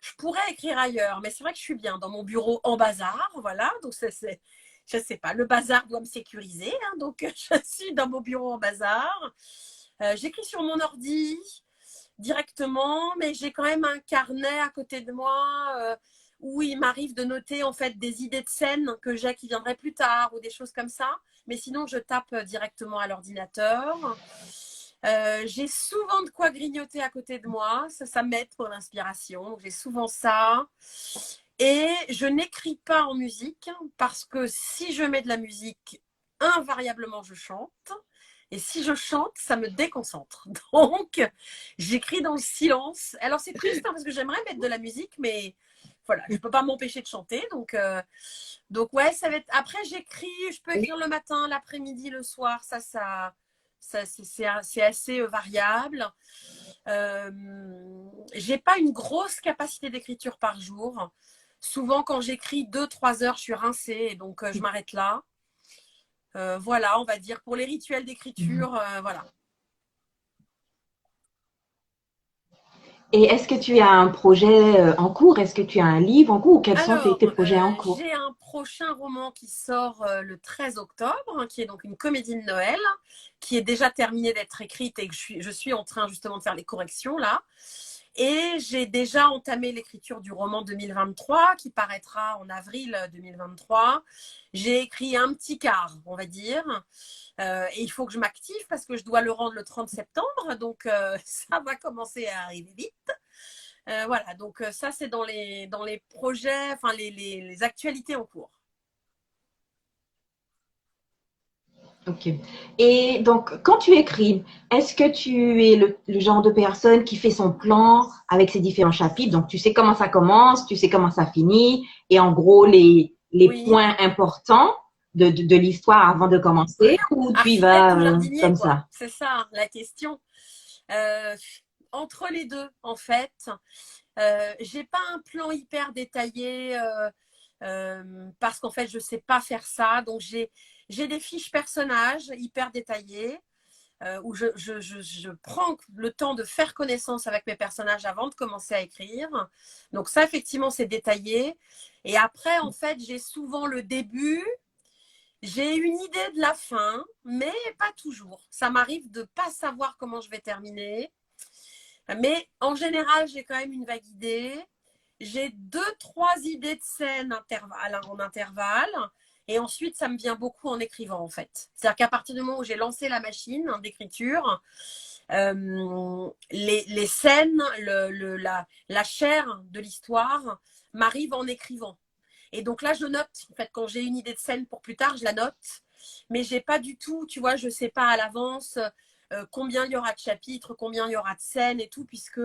B: Je pourrais écrire ailleurs, mais c'est vrai que je suis bien dans mon bureau en bazar. Voilà. Donc, je sais pas. Le bazar doit me sécuriser. Hein, donc, je suis dans mon bureau en bazar. J'écris sur mon ordi directement, mais j'ai quand même un carnet à côté de moi où il m'arrive de noter en fait des idées de scènes que j'ai qui viendraient plus tard ou des choses comme ça. Mais sinon, je tape directement à l'ordinateur. J'ai souvent de quoi grignoter à côté de moi. Ça m'aide pour l'inspiration. J'ai souvent ça. Et je n'écris pas en musique parce que si je mets de la musique, invariablement, je chante. Et si je chante, ça me déconcentre. Donc, j'écris dans le silence. Alors, c'est triste hein, parce que j'aimerais mettre de la musique, mais voilà, je ne peux pas m'empêcher de chanter. Donc ouais, ça va être. Après, j'écris, je peux écrire le matin, l'après-midi, le soir. C'est assez variable. Euh, j'ai pas une grosse capacité d'écriture par jour. Souvent, quand j'écris 2-3 heures, je suis rincée et donc je m'arrête là. Voilà, on va dire pour les rituels d'écriture, voilà.
A: Et est-ce que tu as un projet en cours? Est-ce que tu as un livre en cours? Ou quels sont tes
B: Alors,
A: projets en cours?
B: j'ai un prochain roman qui sort le 13 octobre, hein, qui est donc une comédie de Noël, qui est déjà terminée d'être écrite et que je suis en train justement de faire les corrections là. Et j'ai déjà entamé l'écriture du roman 2023 qui paraîtra en avril 2023. J'ai écrit un petit quart, on va dire. Et il faut que je m'active parce que je dois le rendre le 30 septembre. Donc, ça va commencer à arriver vite. Voilà, donc ça, c'est dans les projets, enfin, les actualités en cours.
A: Ok. Et donc, quand tu écris, est-ce que tu es le genre de personne qui fait son plan avec ses différents chapitres? Donc, tu sais comment ça commence, tu sais comment ça finit, et en gros, les
B: Oui,
A: points importants de l'histoire avant de commencer, ou tu y
B: architecte
A: vas
B: ou jardinier,
A: comme
B: quoi.
A: ça?
B: C'est ça la question. Euh, Entre les deux, en fait. J'ai pas un plan hyper détaillé parce qu'en fait, je sais pas faire ça. Donc, j'ai des fiches personnages hyper détaillées où je prends le temps de faire connaissance avec mes personnages avant de commencer à écrire. Donc, ça, effectivement, c'est détaillé. Et après, en fait, j'ai souvent le début. J'ai une idée de la fin, mais pas toujours. Ça m'arrive de pas savoir comment je vais terminer. Mais en général, j'ai quand même une vague idée. J'ai 2, 3 idées de scènes en intervalle. Et ensuite, ça me vient beaucoup en écrivant, en fait. C'est-à-dire qu'à partir du moment où j'ai lancé la machine d'écriture, les scènes, la chair de l'histoire m'arrive en écrivant. Et donc là, je note. En fait, quand j'ai une idée de scène pour plus tard, je la note. Mais j'ai pas du tout, tu vois, je sais pas à l'avance combien il y aura de chapitres, combien il y aura de scènes et tout, puisque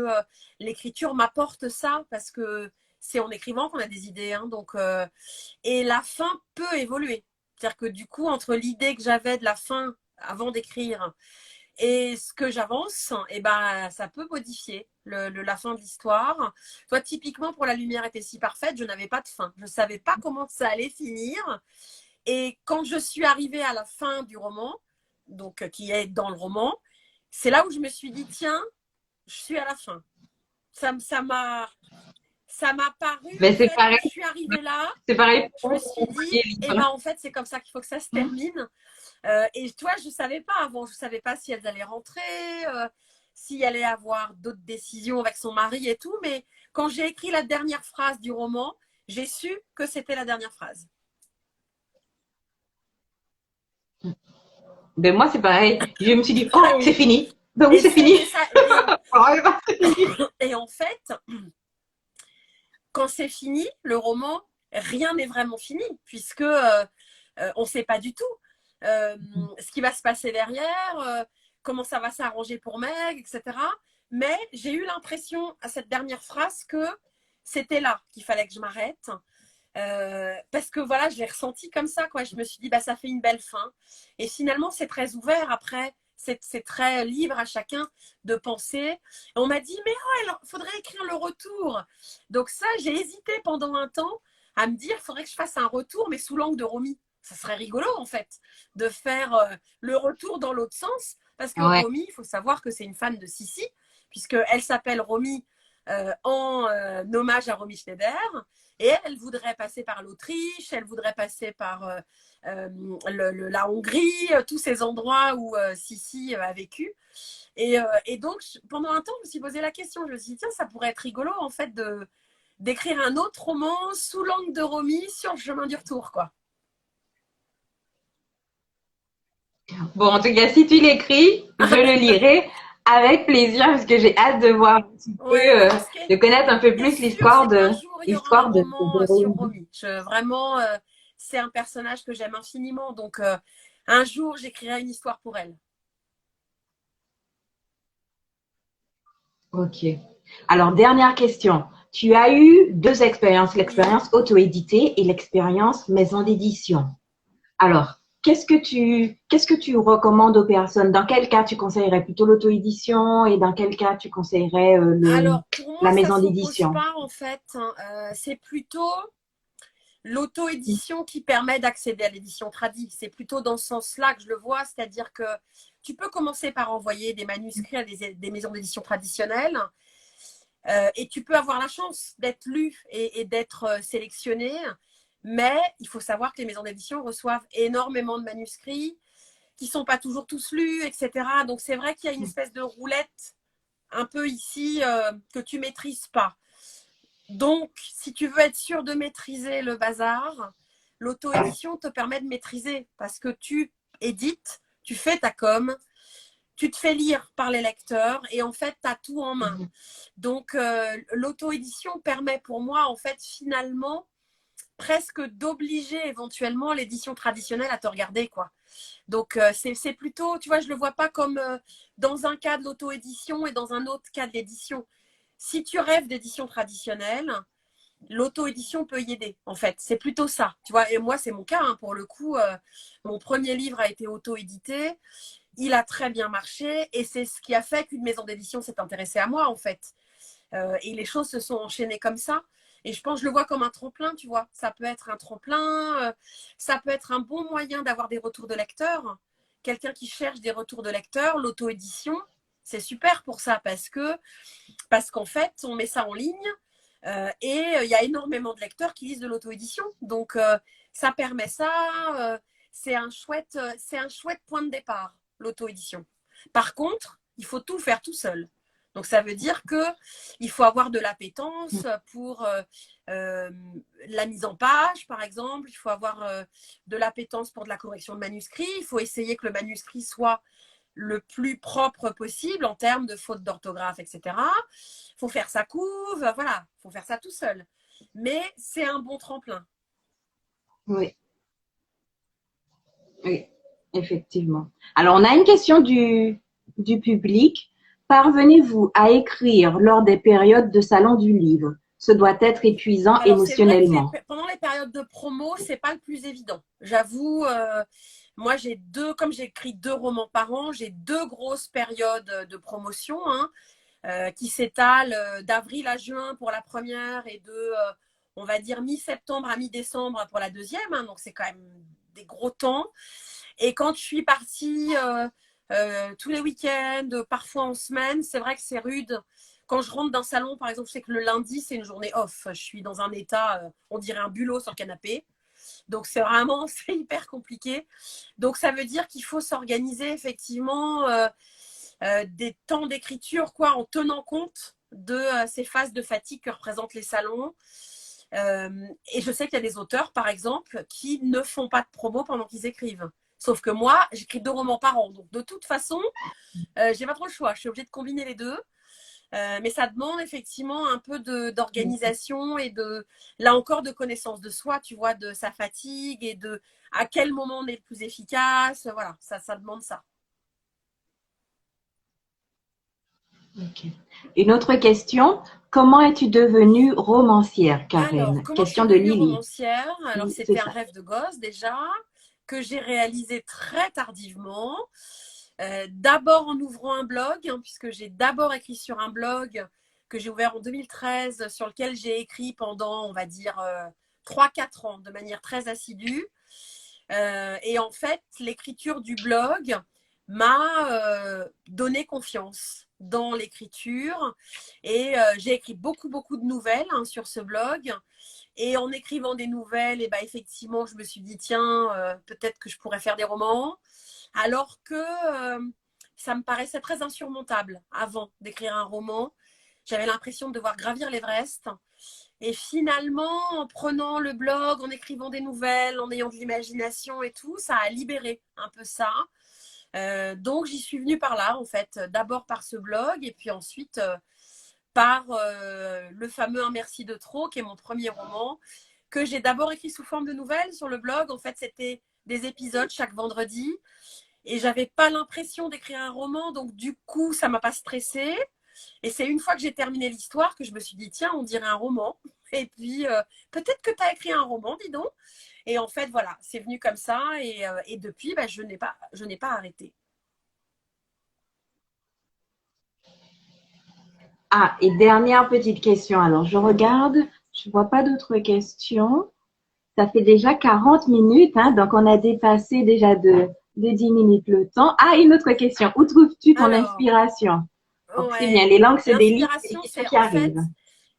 B: l'écriture m'apporte ça, parce que c'est en écrivant qu'on a des idées. Hein, donc, et la fin peut évoluer. C'est-à-dire que du coup, entre l'idée que j'avais de la fin avant d'écrire et ce que j'avance, et ben, ça peut modifier la fin de l'histoire. Toi, typiquement, pour La lumière était si parfaite, je n'avais pas de fin. Je ne savais pas comment ça allait finir. Et quand je suis arrivée à la fin du roman, donc qui est dans le roman, c'est là où je me suis dit, tiens, je suis à la fin. Ça, ça m'a paru, en
A: Mais
B: fait, quand je suis arrivée là,
A: c'est pareil
B: je me
A: pour
B: suis
A: mon
B: dit,
A: premier
B: eh
A: livre.
B: ben, en fait, c'est comme ça qu'il faut que ça se termine. Et toi, je ne savais pas avant, je ne savais pas si elles allaient rentrer, s'il allait avoir d'autres décisions avec son mari et tout. Mais quand j'ai écrit la dernière phrase du roman, j'ai su que c'était la dernière phrase.
A: Ben moi, c'est pareil. Je me suis dit, oh, c'est fini. Donc,
B: Et
A: c'est fini.
B: c'était ça. Et en fait, quand c'est fini, le roman, rien n'est vraiment fini, puisque on ne sait pas du tout ce qui va se passer derrière, comment ça va s'arranger pour Meg, etc. Mais j'ai eu l'impression à cette dernière phrase que c'était là qu'il fallait que je m'arrête. Parce que voilà, je l'ai ressenti comme ça, quoi. Je me suis dit, bah, ça fait une belle fin. Et finalement, c'est très ouvert après. C'est très libre à chacun de penser. Et on m'a dit, mais oh, il faudrait écrire le retour. Donc ça, j'ai hésité pendant un temps à me dire, il faudrait que je fasse un retour, mais sous l'angle de Romy. Ça serait rigolo, en fait, de faire le retour dans l'autre sens. Parce que
A: Ouais.
B: Romy, il faut savoir que c'est une fan de Sissi, puisqu'elle s'appelle Romy en hommage à Romy Schneider. Et elle voudrait passer par l'Autriche, elle voudrait passer par la Hongrie, tous ces endroits où Sissi a vécu. Et donc, pendant un temps, je me suis posé la question. Je me suis dit, tiens, ça pourrait être rigolo, en fait, d'écrire un autre roman sous l'angle de Romy sur le chemin du retour, quoi.
A: Bon, en tout cas, si tu l'écris, je le lirai avec plaisir parce que j'ai hâte de voir un petit peu,
B: Ouais, alors
A: de connaître un peu
B: qui est
A: plus
B: sûr, c'est qu'un jour, il y aura un
A: l'histoire
B: roman
A: de
B: sur
A: Romy.
B: Romy. Vraiment, c'est un personnage que j'aime infiniment. Donc, Un jour, j'écrirai une histoire pour elle.
A: Ok. Alors, dernière question. Tu as eu deux expériences,
B: Oui.
A: l'expérience auto-éditée et l'expérience maison d'édition. Alors, qu'est-ce que tu recommandes aux personnes? Dans quel cas tu conseillerais plutôt l'auto-édition et dans quel cas tu conseillerais
B: Alors, pour moi,
A: la
B: ça
A: maison
B: s'oppose
A: d'édition?
B: pas en fait, hein. C'est plutôt l'auto-édition qui permet d'accéder à l'édition tradie. C'est plutôt dans ce sens-là que je le vois, c'est-à-dire que tu peux commencer par envoyer des manuscrits à des maisons d'édition traditionnelles et tu peux avoir la chance d'être lu et d'être sélectionné. Mais il faut savoir que les maisons d'édition reçoivent énormément de manuscrits qui ne sont pas toujours tous lus, etc. Donc c'est vrai qu'il y a une espèce de roulette un peu ici que tu ne maîtrises pas. Donc, si tu veux être sûr de maîtriser le bazar, l'auto-édition te permet de maîtriser parce que tu édites, tu fais ta com, tu te fais lire par les lecteurs et en fait, tu as tout en main. Donc, l'auto-édition permet pour moi, en fait, finalement, presque d'obliger éventuellement l'édition traditionnelle à te regarder, quoi. Donc, c'est plutôt, tu vois, je ne le vois pas comme dans un cas de l'auto-édition et dans un autre cas de l'édition. Si tu rêves d'édition traditionnelle, l'auto-édition peut y aider, en fait. C'est plutôt ça, tu vois. Et moi, c'est mon cas, hein, pour le coup. Mon premier livre a été auto-édité. Il a très bien marché et c'est ce qui a fait qu'une maison d'édition s'est intéressée à moi, en fait. Et les choses se sont enchaînées comme ça. Et je pense, je le vois comme un tremplin, tu vois. Ça peut être un tremplin, ça peut être un bon moyen d'avoir des retours de lecteurs. Quelqu'un qui cherche des retours de lecteurs, l'auto-édition, c'est super pour ça parce qu'en fait, on met ça en ligne et il y a énormément de lecteurs qui lisent de l'auto-édition. Donc, ça permet ça. C'est un chouette point de départ, l'auto-édition. Par contre, il faut tout faire tout seul. Donc, ça veut dire qu'il faut avoir de l'appétence pour la mise en page, par exemple. Il faut avoir de l'appétence pour de la correction de manuscrit. Il faut essayer que le manuscrit soit le plus propre possible en termes de fautes d'orthographe, etc. Il faut faire sa couve, voilà, il faut faire ça tout seul. Mais c'est un bon tremplin.
A: Oui, oui, effectivement. Alors, on a une question du public. Parvenez-vous à écrire lors des périodes de salon du livre? Ce doit être épuisant
B: Alors, c'est vrai que
A: émotionnellement.
B: pendant les périodes de promo, c'est pas le plus évident. J'avoue, moi, comme j'écris 2 romans par an, j'ai 2 grosses périodes de promotion, hein, qui s'étalent d'avril à juin pour la première et on va dire, mi-septembre à mi-décembre pour la deuxième. Hein, donc, c'est quand même des gros temps. Et quand je suis partie tous les week-ends, parfois en semaine, c'est vrai que c'est rude. Quand je rentre d'un salon, par exemple, je sais que le lundi, c'est une journée off. Je suis dans un état, on dirait un bulot sur le canapé. Donc, c'est vraiment, c'est hyper compliqué. Donc, ça veut dire qu'il faut s'organiser effectivement des temps d'écriture, quoi, en tenant compte de ces phases de fatigue que représentent les salons. Et je sais qu'il y a des auteurs, par exemple, qui ne font pas de promo pendant qu'ils écrivent. Sauf que moi, j'écris 2 romans par an. Donc, de toute façon, j'ai pas trop le choix. Je suis obligée de combiner les deux. Mais ça demande effectivement un peu d'organisation et là encore, de connaissance de soi, tu vois, de sa fatigue et de à quel moment on est le plus efficace. Voilà, ça demande ça.
A: Ok. Une autre question. Comment es-tu devenue romancière,
B: Alors,
A: Karen?
B: comment je suis
A: Question de
B: devenue
A: Lily.
B: romancière? Alors,
A: Oui, c'est
B: c'était un
A: ça.
B: rêve de gosse déjà, que j'ai réalisé très tardivement. D'abord en ouvrant un blog, hein, puisque j'ai d'abord écrit sur un blog que j'ai ouvert en 2013, sur lequel j'ai écrit pendant, on va dire, 3-4 ans, de manière très assidue. Et en fait, l'écriture du blog m'a donné confiance dans l'écriture. Et j'ai écrit beaucoup, beaucoup de nouvelles, hein, sur ce blog. Et en écrivant des nouvelles, et ben effectivement, je me suis dit, tiens, peut-être que je pourrais faire des romans. Alors que ça me paraissait très insurmontable avant d'écrire un roman. J'avais l'impression de devoir gravir l'Everest. Et finalement, en prenant le blog, en écrivant des nouvelles, en ayant de l'imagination et tout, ça a libéré un peu ça. Donc, j'y suis venue par là, en fait. D'abord par ce blog et puis ensuite par le fameux Un merci de trop, qui est mon premier roman, que j'ai d'abord écrit sous forme de nouvelles sur le blog. En fait, c'était des épisodes chaque vendredi. Et j'avais pas l'impression d'écrire un roman, donc du coup, ça m'a pas stressée. Et c'est une fois que j'ai terminé l'histoire que je me suis dit, tiens, on dirait un roman. Et puis, peut-être que tu as écrit un roman, dis donc. Et en fait, voilà, c'est venu comme ça. Et depuis, bah, je n'ai pas arrêté.
A: Ah, et dernière petite question. Alors, je regarde, je vois pas d'autres questions. Ça fait déjà 40 minutes, hein, donc on a dépassé déjà de 10 minutes le temps. Ah, une autre question. Où trouves-tu ton
B: Alors,
A: inspiration? Donc, c'est bien,
B: ouais,
A: les langues se délient, c'est des
B: l'inspiration,
A: questions
B: c'est
A: qui
B: en fait,
A: arrivent.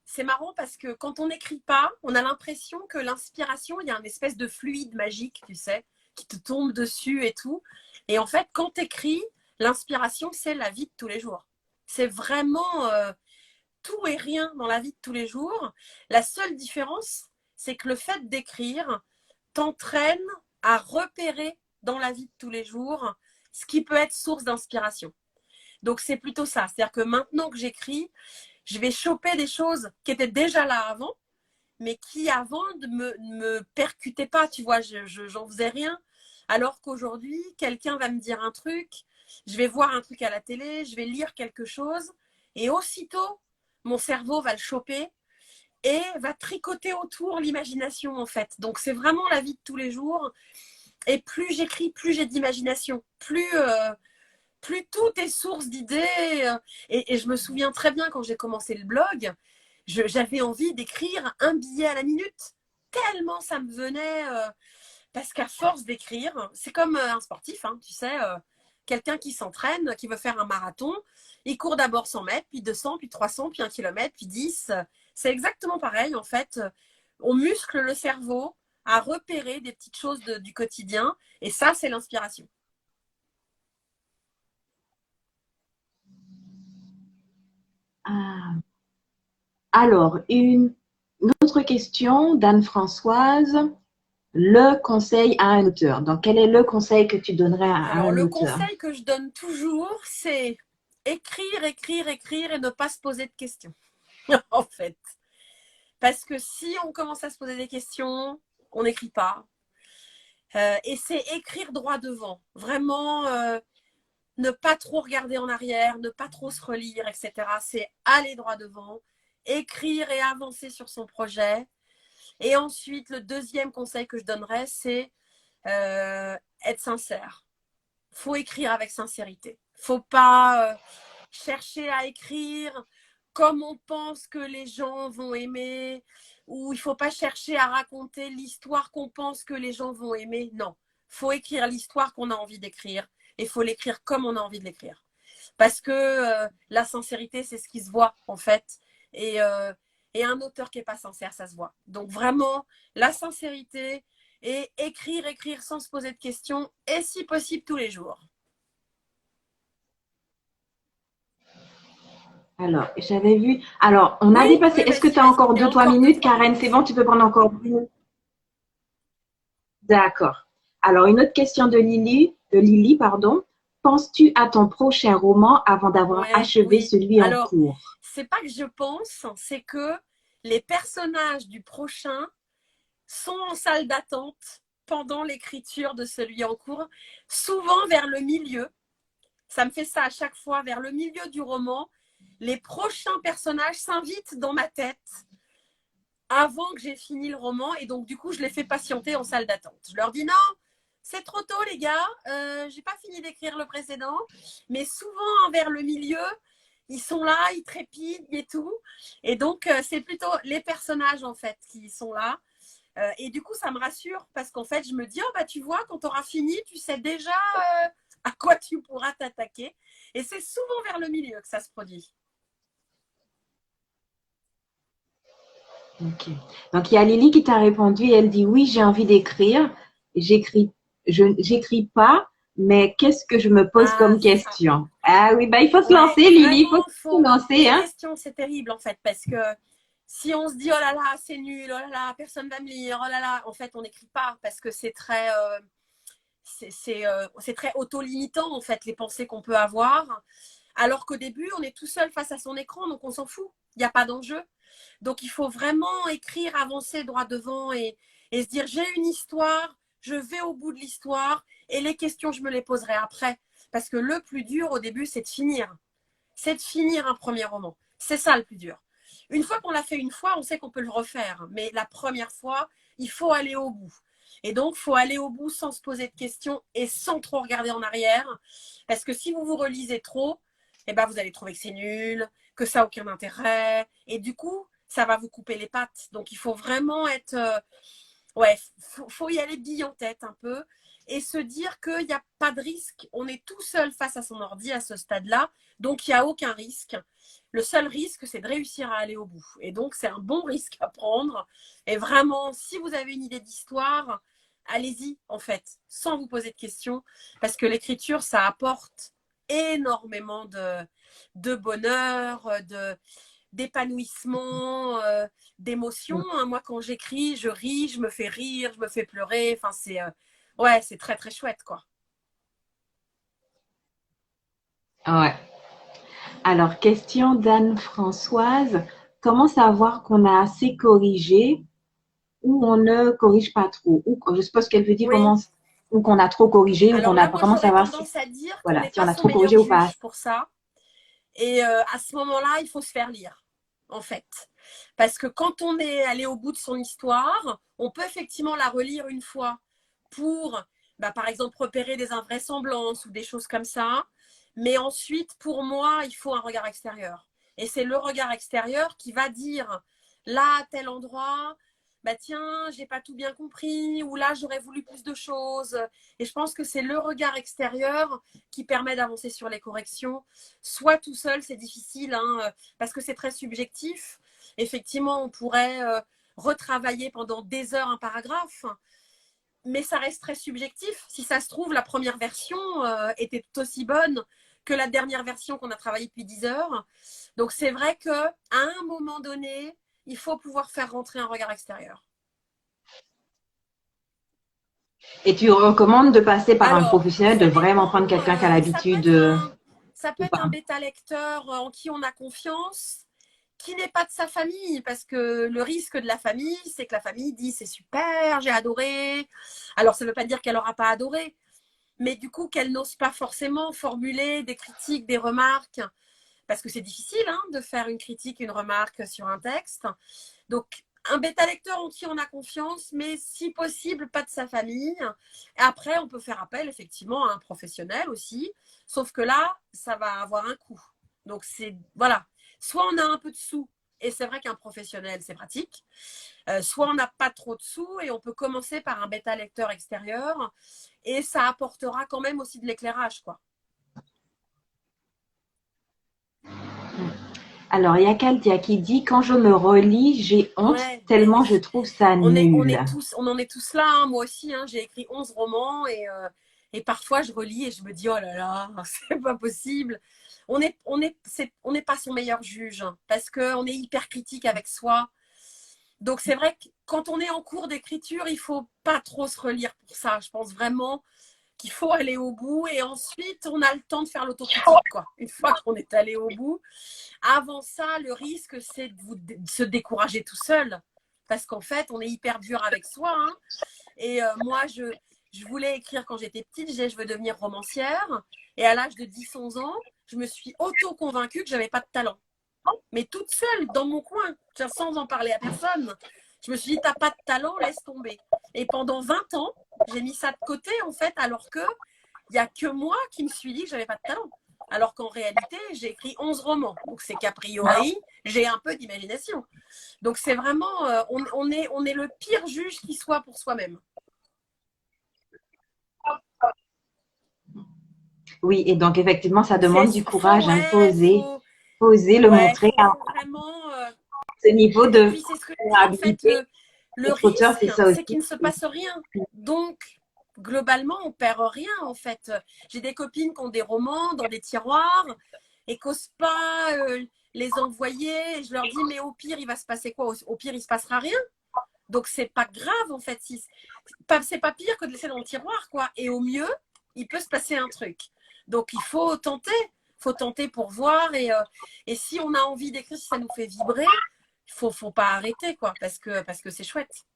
B: c'est marrant parce que quand on n'écrit pas, on a l'impression que l'inspiration, il y a une espèce de fluide magique, tu sais, qui te tombe dessus et tout. Et en fait, quand tu écris, l'inspiration, c'est la vie de tous les jours. C'est vraiment tout et rien dans la vie de tous les jours. La seule différence, c'est que le fait d'écrire t'entraîne à repérer dans la vie de tous les jours ce qui peut être source d'inspiration. Donc c'est plutôt ça. C'est-à-dire que maintenant que j'écris, je vais choper des choses qui étaient déjà là avant, mais qui avant ne me percutaient pas, tu vois, j'en faisais rien. Alors qu'aujourd'hui, quelqu'un va me dire un truc, je vais voir un truc à la télé, je vais lire quelque chose, et aussitôt, mon cerveau va le choper et va tricoter autour l'imagination, en fait. Donc c'est vraiment la vie de tous les jours. Et plus j'écris, plus j'ai d'imagination, plus tout est source d'idées. Et je me souviens très bien quand j'ai commencé le blog, j'avais envie d'écrire un billet à la minute, tellement ça me venait. Parce qu'à force d'écrire, c'est comme un sportif, hein, tu sais, quelqu'un qui s'entraîne, qui veut faire un marathon, il court d'abord 100 mètres, puis 200, puis 300, puis 1 kilomètre, puis 10. C'est exactement pareil, en fait. On muscle le cerveau à repérer des petites choses du quotidien, et ça, c'est l'inspiration.
A: Ah. Alors, une autre question d'Anne-Françoise. Le conseil à un auteur. Donc, quel est le conseil que tu donnerais à
B: Alors,
A: un
B: le
A: auteur?
B: conseil que je donne toujours, c'est écrire, écrire, écrire et ne pas se poser de questions, en fait. Parce que si on commence à se poser des questions, on n'écrit pas. Et c'est écrire droit devant. Vraiment, ne pas trop regarder en arrière, ne pas trop se relire, etc. C'est aller droit devant, écrire et avancer sur son projet. Et ensuite, le deuxième conseil que je donnerais, c'est être sincère. Faut écrire avec sincérité. Faut pas chercher à écrire comme on pense que les gens vont aimer, ou il faut pas chercher à raconter l'histoire qu'on pense que les gens vont aimer. Non, faut écrire l'histoire qu'on a envie d'écrire et faut l'écrire comme on a envie de l'écrire. Parce que la sincérité, c'est ce qui se voit en fait. Et, euh, et un auteur qui n'est pas sincère, ça se voit. Donc vraiment, la sincérité et écrire, écrire sans se poser de questions et si possible tous les jours.
A: Alors, j'avais vu. Alors, on a
B: Oui,
A: dépassé.
B: oui,
A: Est-ce que
B: vas-y,
A: tu as
B: vas-y.
A: encore
B: Il y a
A: 2-3
B: encore deux,
A: minutes,
B: trois
A: Karen? C'est
B: minutes.
A: bon, tu peux prendre encore 2 minutes. D'accord. Alors, une autre question de Lily, pardon. Penses-tu à ton prochain roman avant d'avoir
B: Ouais,
A: achevé
B: oui.
A: celui en
B: Alors,
A: cours?
B: c'est pas que je pense, c'est que les personnages du prochain sont en salle d'attente pendant l'écriture de celui en cours, souvent vers le milieu. Ça me fait ça à chaque fois, vers le milieu du roman. Les prochains personnages s'invitent dans ma tête avant que j'ai fini le roman et donc du coup je les fais patienter en salle d'attente. Je leur dis non, c'est trop tôt les gars, j'ai pas fini d'écrire le précédent, mais souvent vers le milieu, ils sont là, ils trépident et tout, et donc c'est plutôt les personnages en fait qui sont là. Et du coup ça me rassure parce qu'en fait je me dis oh bah tu vois quand tu auras fini tu sais déjà à quoi tu pourras t'attaquer et c'est souvent vers le milieu que ça se produit.
A: Ok. Donc, il y a Lily qui t'a répondu. Elle dit oui, j'ai envie d'écrire. J'écris, j'écris pas, mais qu'est-ce que je me pose
B: Ah
A: comme
B: c'est ça.
A: question? Ah oui, bah, il faut se
B: Ouais,
A: lancer, Lily. Il faut
B: vraiment,
A: se
B: faut.
A: lancer,
B: Les
A: hein?
B: questions, c'est terrible en fait, parce que si on se dit oh là là, c'est nul, oh là là, personne va me lire, oh là là, en fait, on n'écrit pas parce que c'est très auto-limitant en fait les pensées qu'on peut avoir. Alors qu'au début, on est tout seul face à son écran, donc on s'en fout. Il n'y a pas d'enjeu. Donc il faut vraiment écrire, avancer droit devant et se dire j'ai une histoire, je vais au bout de l'histoire et les questions, je me les poserai après. Parce que le plus dur au début, c'est de finir. C'est de finir un premier roman. C'est ça le plus dur. Une fois qu'on l'a fait une fois, on sait qu'on peut le refaire. Mais la première fois, il faut aller au bout. Et donc, il faut aller au bout sans se poser de questions et sans trop regarder en arrière. Parce que si vous vous relisez trop, eh ben, vous allez trouver que c'est nul, que ça n'a aucun intérêt. Et du coup, ça va vous couper les pattes. Donc, il faut vraiment être... ouais, faut y aller bille en tête un peu et se dire qu'il n'y a pas de risque. On est tout seul face à son ordi à ce stade-là, donc il n'y a aucun risque. Le seul risque, c'est de réussir à aller au bout. Et donc, c'est un bon risque à prendre. Et vraiment, si vous avez une idée d'histoire, allez-y, en fait, sans vous poser de questions, parce que l'écriture, ça apporte énormément de bonheur, d'épanouissement, d'émotion. Hein. Moi, quand j'écris, je ris, je me fais rire, je me fais pleurer. Enfin, c'est ouais, c'est très, très chouette, quoi.
A: Ouais. Alors, question d'Anne-Françoise. Comment savoir qu'on a assez corrigé ou on ne corrige pas trop? Ou, je suppose qu'elle veut dire
B: Oui.
A: comment, ou qu'on a trop corrigé ou qu'on
B: Alors
A: n'a
B: là,
A: pas.
B: moi,
A: Comment
B: j'aurais
A: savoir si,
B: tendance à dire qu'on
A: voilà,
B: n'est
A: si on
B: pas
A: a
B: son
A: trop corrigé
B: meilleur
A: ou pas?
B: juge pour ça. Et à ce moment-là, il faut se faire lire, en fait. Parce que quand on est allé au bout de son histoire, on peut effectivement la relire une fois pour, bah, par exemple, repérer des invraisemblances ou des choses comme ça. Mais ensuite, pour moi, il faut un regard extérieur. Et c'est le regard extérieur qui va dire, là, à tel endroit, bah tiens, j'ai pas tout bien compris, ou là, j'aurais voulu plus de choses. Et je pense que c'est le regard extérieur qui permet d'avancer sur les corrections. Soit tout seul, c'est difficile, hein, parce que c'est très subjectif. Effectivement, on pourrait retravailler pendant des heures un paragraphe, mais ça reste très subjectif. Si ça se trouve, la première version était tout aussi bonne que la dernière version qu'on a travaillée depuis 10 heures. Donc c'est vrai qu'à un moment donné, il faut pouvoir faire rentrer un regard extérieur.
A: Et tu recommandes de passer par un
B: Alors,
A: professionnel, de
B: ça
A: vraiment
B: dépend.
A: prendre quelqu'un qui a l'habitude
B: Ça peut
A: ou
B: être
A: pas?
B: un bêta lecteur en qui on a confiance, qui n'est pas de sa famille, parce que le risque de la famille, c'est que la famille dit c'est super, j'ai adoré. Alors, ça ne veut pas dire qu'elle n'aura pas adoré, mais du coup, qu'elle n'ose pas forcément formuler des critiques, des remarques, parce que c'est difficile hein, de faire une critique, une remarque sur un texte. Donc, un bêta lecteur en qui on a confiance, mais si possible, pas de sa famille. Et après, on peut faire appel effectivement à un professionnel aussi, sauf que là, ça va avoir un coût. Donc, c'est voilà, soit on a un peu de sous, et c'est vrai qu'un professionnel, c'est pratique, soit on n'a pas trop de sous et on peut commencer par un bêta lecteur extérieur, et ça apportera quand même aussi de l'éclairage, quoi.
A: Alors, il y a quelqu'un qui dit, quand je me relis, j'ai honte
B: Ouais, mais
A: tellement je trouve ça
B: on est
A: nul.
B: tous, on en est tous là. Hein. Moi aussi, hein, j'ai écrit 11 romans et parfois je relis et je me dis, oh là là, c'est pas possible. On n'est pas son meilleur juge hein, parce qu'on est hyper critique avec soi. Donc c'est vrai que quand on est en cours d'écriture, il faut pas trop se relire pour ça. Je pense vraiment qu'il faut aller au bout et ensuite on a le temps de faire l'autocritique, quoi. Une fois qu'on est allé au bout. Avant ça, le risque, c'est de se décourager tout seul. Parce qu'en fait, on est hyper dur avec soi. Hein. Et moi, je voulais écrire quand j'étais petite. Je disais, je veux devenir romancière. Et à l'âge de 10-11 ans, je me suis auto-convaincue que je n'avais pas de talent. Mais toute seule, dans mon coin, sans en parler à personne. Je me suis dit, t'as pas de talent, laisse tomber. Et pendant 20 ans, j'ai mis ça de côté, en fait, alors que il n'y a que moi qui me suis dit que j'avais pas de talent. Alors qu'en réalité, j'ai écrit 11 romans. Donc c'est qu'a priori, j'ai un peu d'imagination. Donc c'est vraiment, on est le pire juge qui soit pour soi-même.
A: Oui, et donc effectivement, ça
B: C'est
A: demande du
B: faut,
A: courage, hein,
B: ouais,
A: oser le
B: ouais,
A: montrer à
B: faut vraiment.
A: ce niveau
B: Et
A: de
B: puis c'est ce que je dis en fait,
A: vulnérabilité.
B: le
A: Être auteur, c'est
B: risque,
A: ça
B: c'est
A: aussi.
B: qu'il ne se passe rien. Donc globalement, on perd rien en fait. J'ai des copines qui ont des romans dans des tiroirs et qu'osent pas les envoyer. Je leur dis mais au pire il va se passer quoi? Au pire il se passera rien. Donc c'est pas grave en fait. C'est pas pire que de laisser dans le tiroir quoi. Et au mieux il peut se passer un truc. Donc il faut tenter. Faut tenter pour voir et si on a envie d'écrire, si ça nous fait vibrer, faut pas arrêter quoi parce que c'est chouette.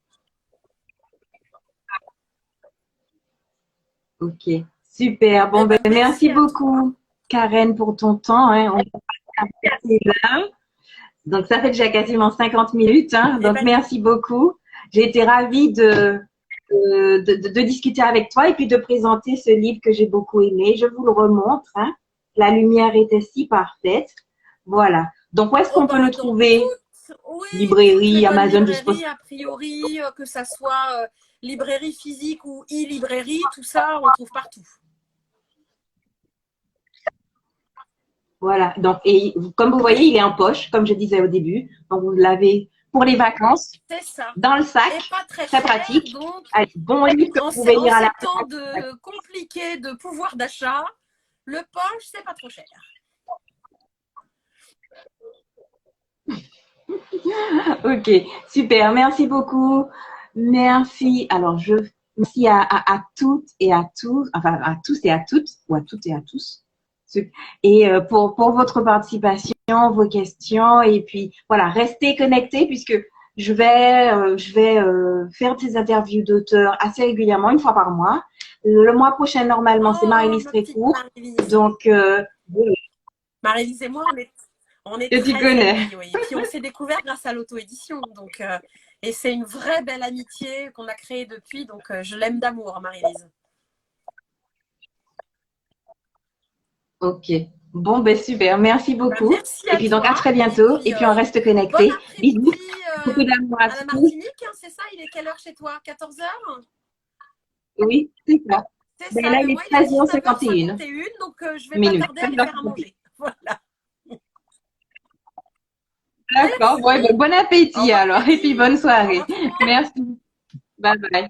A: Ok, super. Bon,
B: Eh
A: ben,
B: ben,
A: merci
B: merci à toi.
A: beaucoup, Karen, pour ton temps, hein. On va passer là. Donc, ça fait déjà quasiment 50 minutes, hein.
B: Eh
A: Donc,
B: ben,
A: merci beaucoup. J'ai été ravie de discuter avec toi et puis de présenter ce livre que j'ai beaucoup aimé. Je vous le remontre, hein. La lumière était si parfaite. Voilà. Donc, où est-ce
B: oh
A: qu'on peut le
B: bah, dans
A: trouver?
B: oui, toutes les
A: Librairie,
B: bonnes
A: Amazon, je suppose.
B: librairies, a priori, que ça soit librairie physique ou e-librairie, tout ça, on trouve partout.
A: Voilà. Donc, et comme vous voyez,
B: Oui,
A: il est en poche, comme je disais au début. Donc, vous l'avez pour les vacances,
B: c'est ça.
A: dans le
B: Et
A: sac,
B: pas très
A: très
B: cher,
A: pratique.
B: donc
A: Allez, bon livre que
B: en,
A: vous pouvez
B: en
A: lire à la
B: ces temps de compliqués de pouvoir d'achat, le poche, c'est pas trop cher.
A: Ok, super. Merci beaucoup. Merci. Alors, merci à toutes et à tous, enfin à tous et à toutes, ou à toutes et à tous. Et pour votre participation, vos questions, et puis voilà, restez connectés puisque je vais faire des interviews d'auteurs assez régulièrement, une fois par mois. Le mois prochain, normalement, c'est
B: Oh,
A: Marie-Lise
B: ma petite
A: Trécourt.
B: Marie-Lise.
A: Donc,
B: Marie-Lise et moi, on est
A: que tu
B: très
A: connais.
B: amis, oui. Et puis on s'est découvert grâce à l'auto-édition. Donc, et c'est une vraie belle amitié qu'on a créée depuis. Donc, je l'aime d'amour, Marie-Lise.
A: Ok. Bon, ben super. Merci
B: Ben,
A: beaucoup.
B: merci
A: Et
B: à
A: puis donc, à
B: toi.
A: très
B: Et
A: bientôt.
B: puis,
A: Et puis, on reste
B: bon
A: connectés. Bisous.
B: après-midi
A: Beaucoup d'amour à
B: à la
A: tous.
B: Martinique, hein, c'est ça? Il est quelle heure chez toi? 14h?
A: Oui, c'est ça.
B: C'est
A: Ben
B: ça.
A: là,
B: Ben
A: il
B: moi,
A: est
B: il est
A: 13h51
B: 19h51. Donc, je vais pas
A: minutes.
B: tarder à aller faire à manger. Voilà.
A: D'accord. Bon, eh ben,
B: Merci.
A: bon
B: Au
A: appétit
B: revoir,
A: alors. Et puis,
B: Cathy.
A: bonne
B: Au
A: soirée.
B: revoir tout le monde.
A: Merci. Bye bye.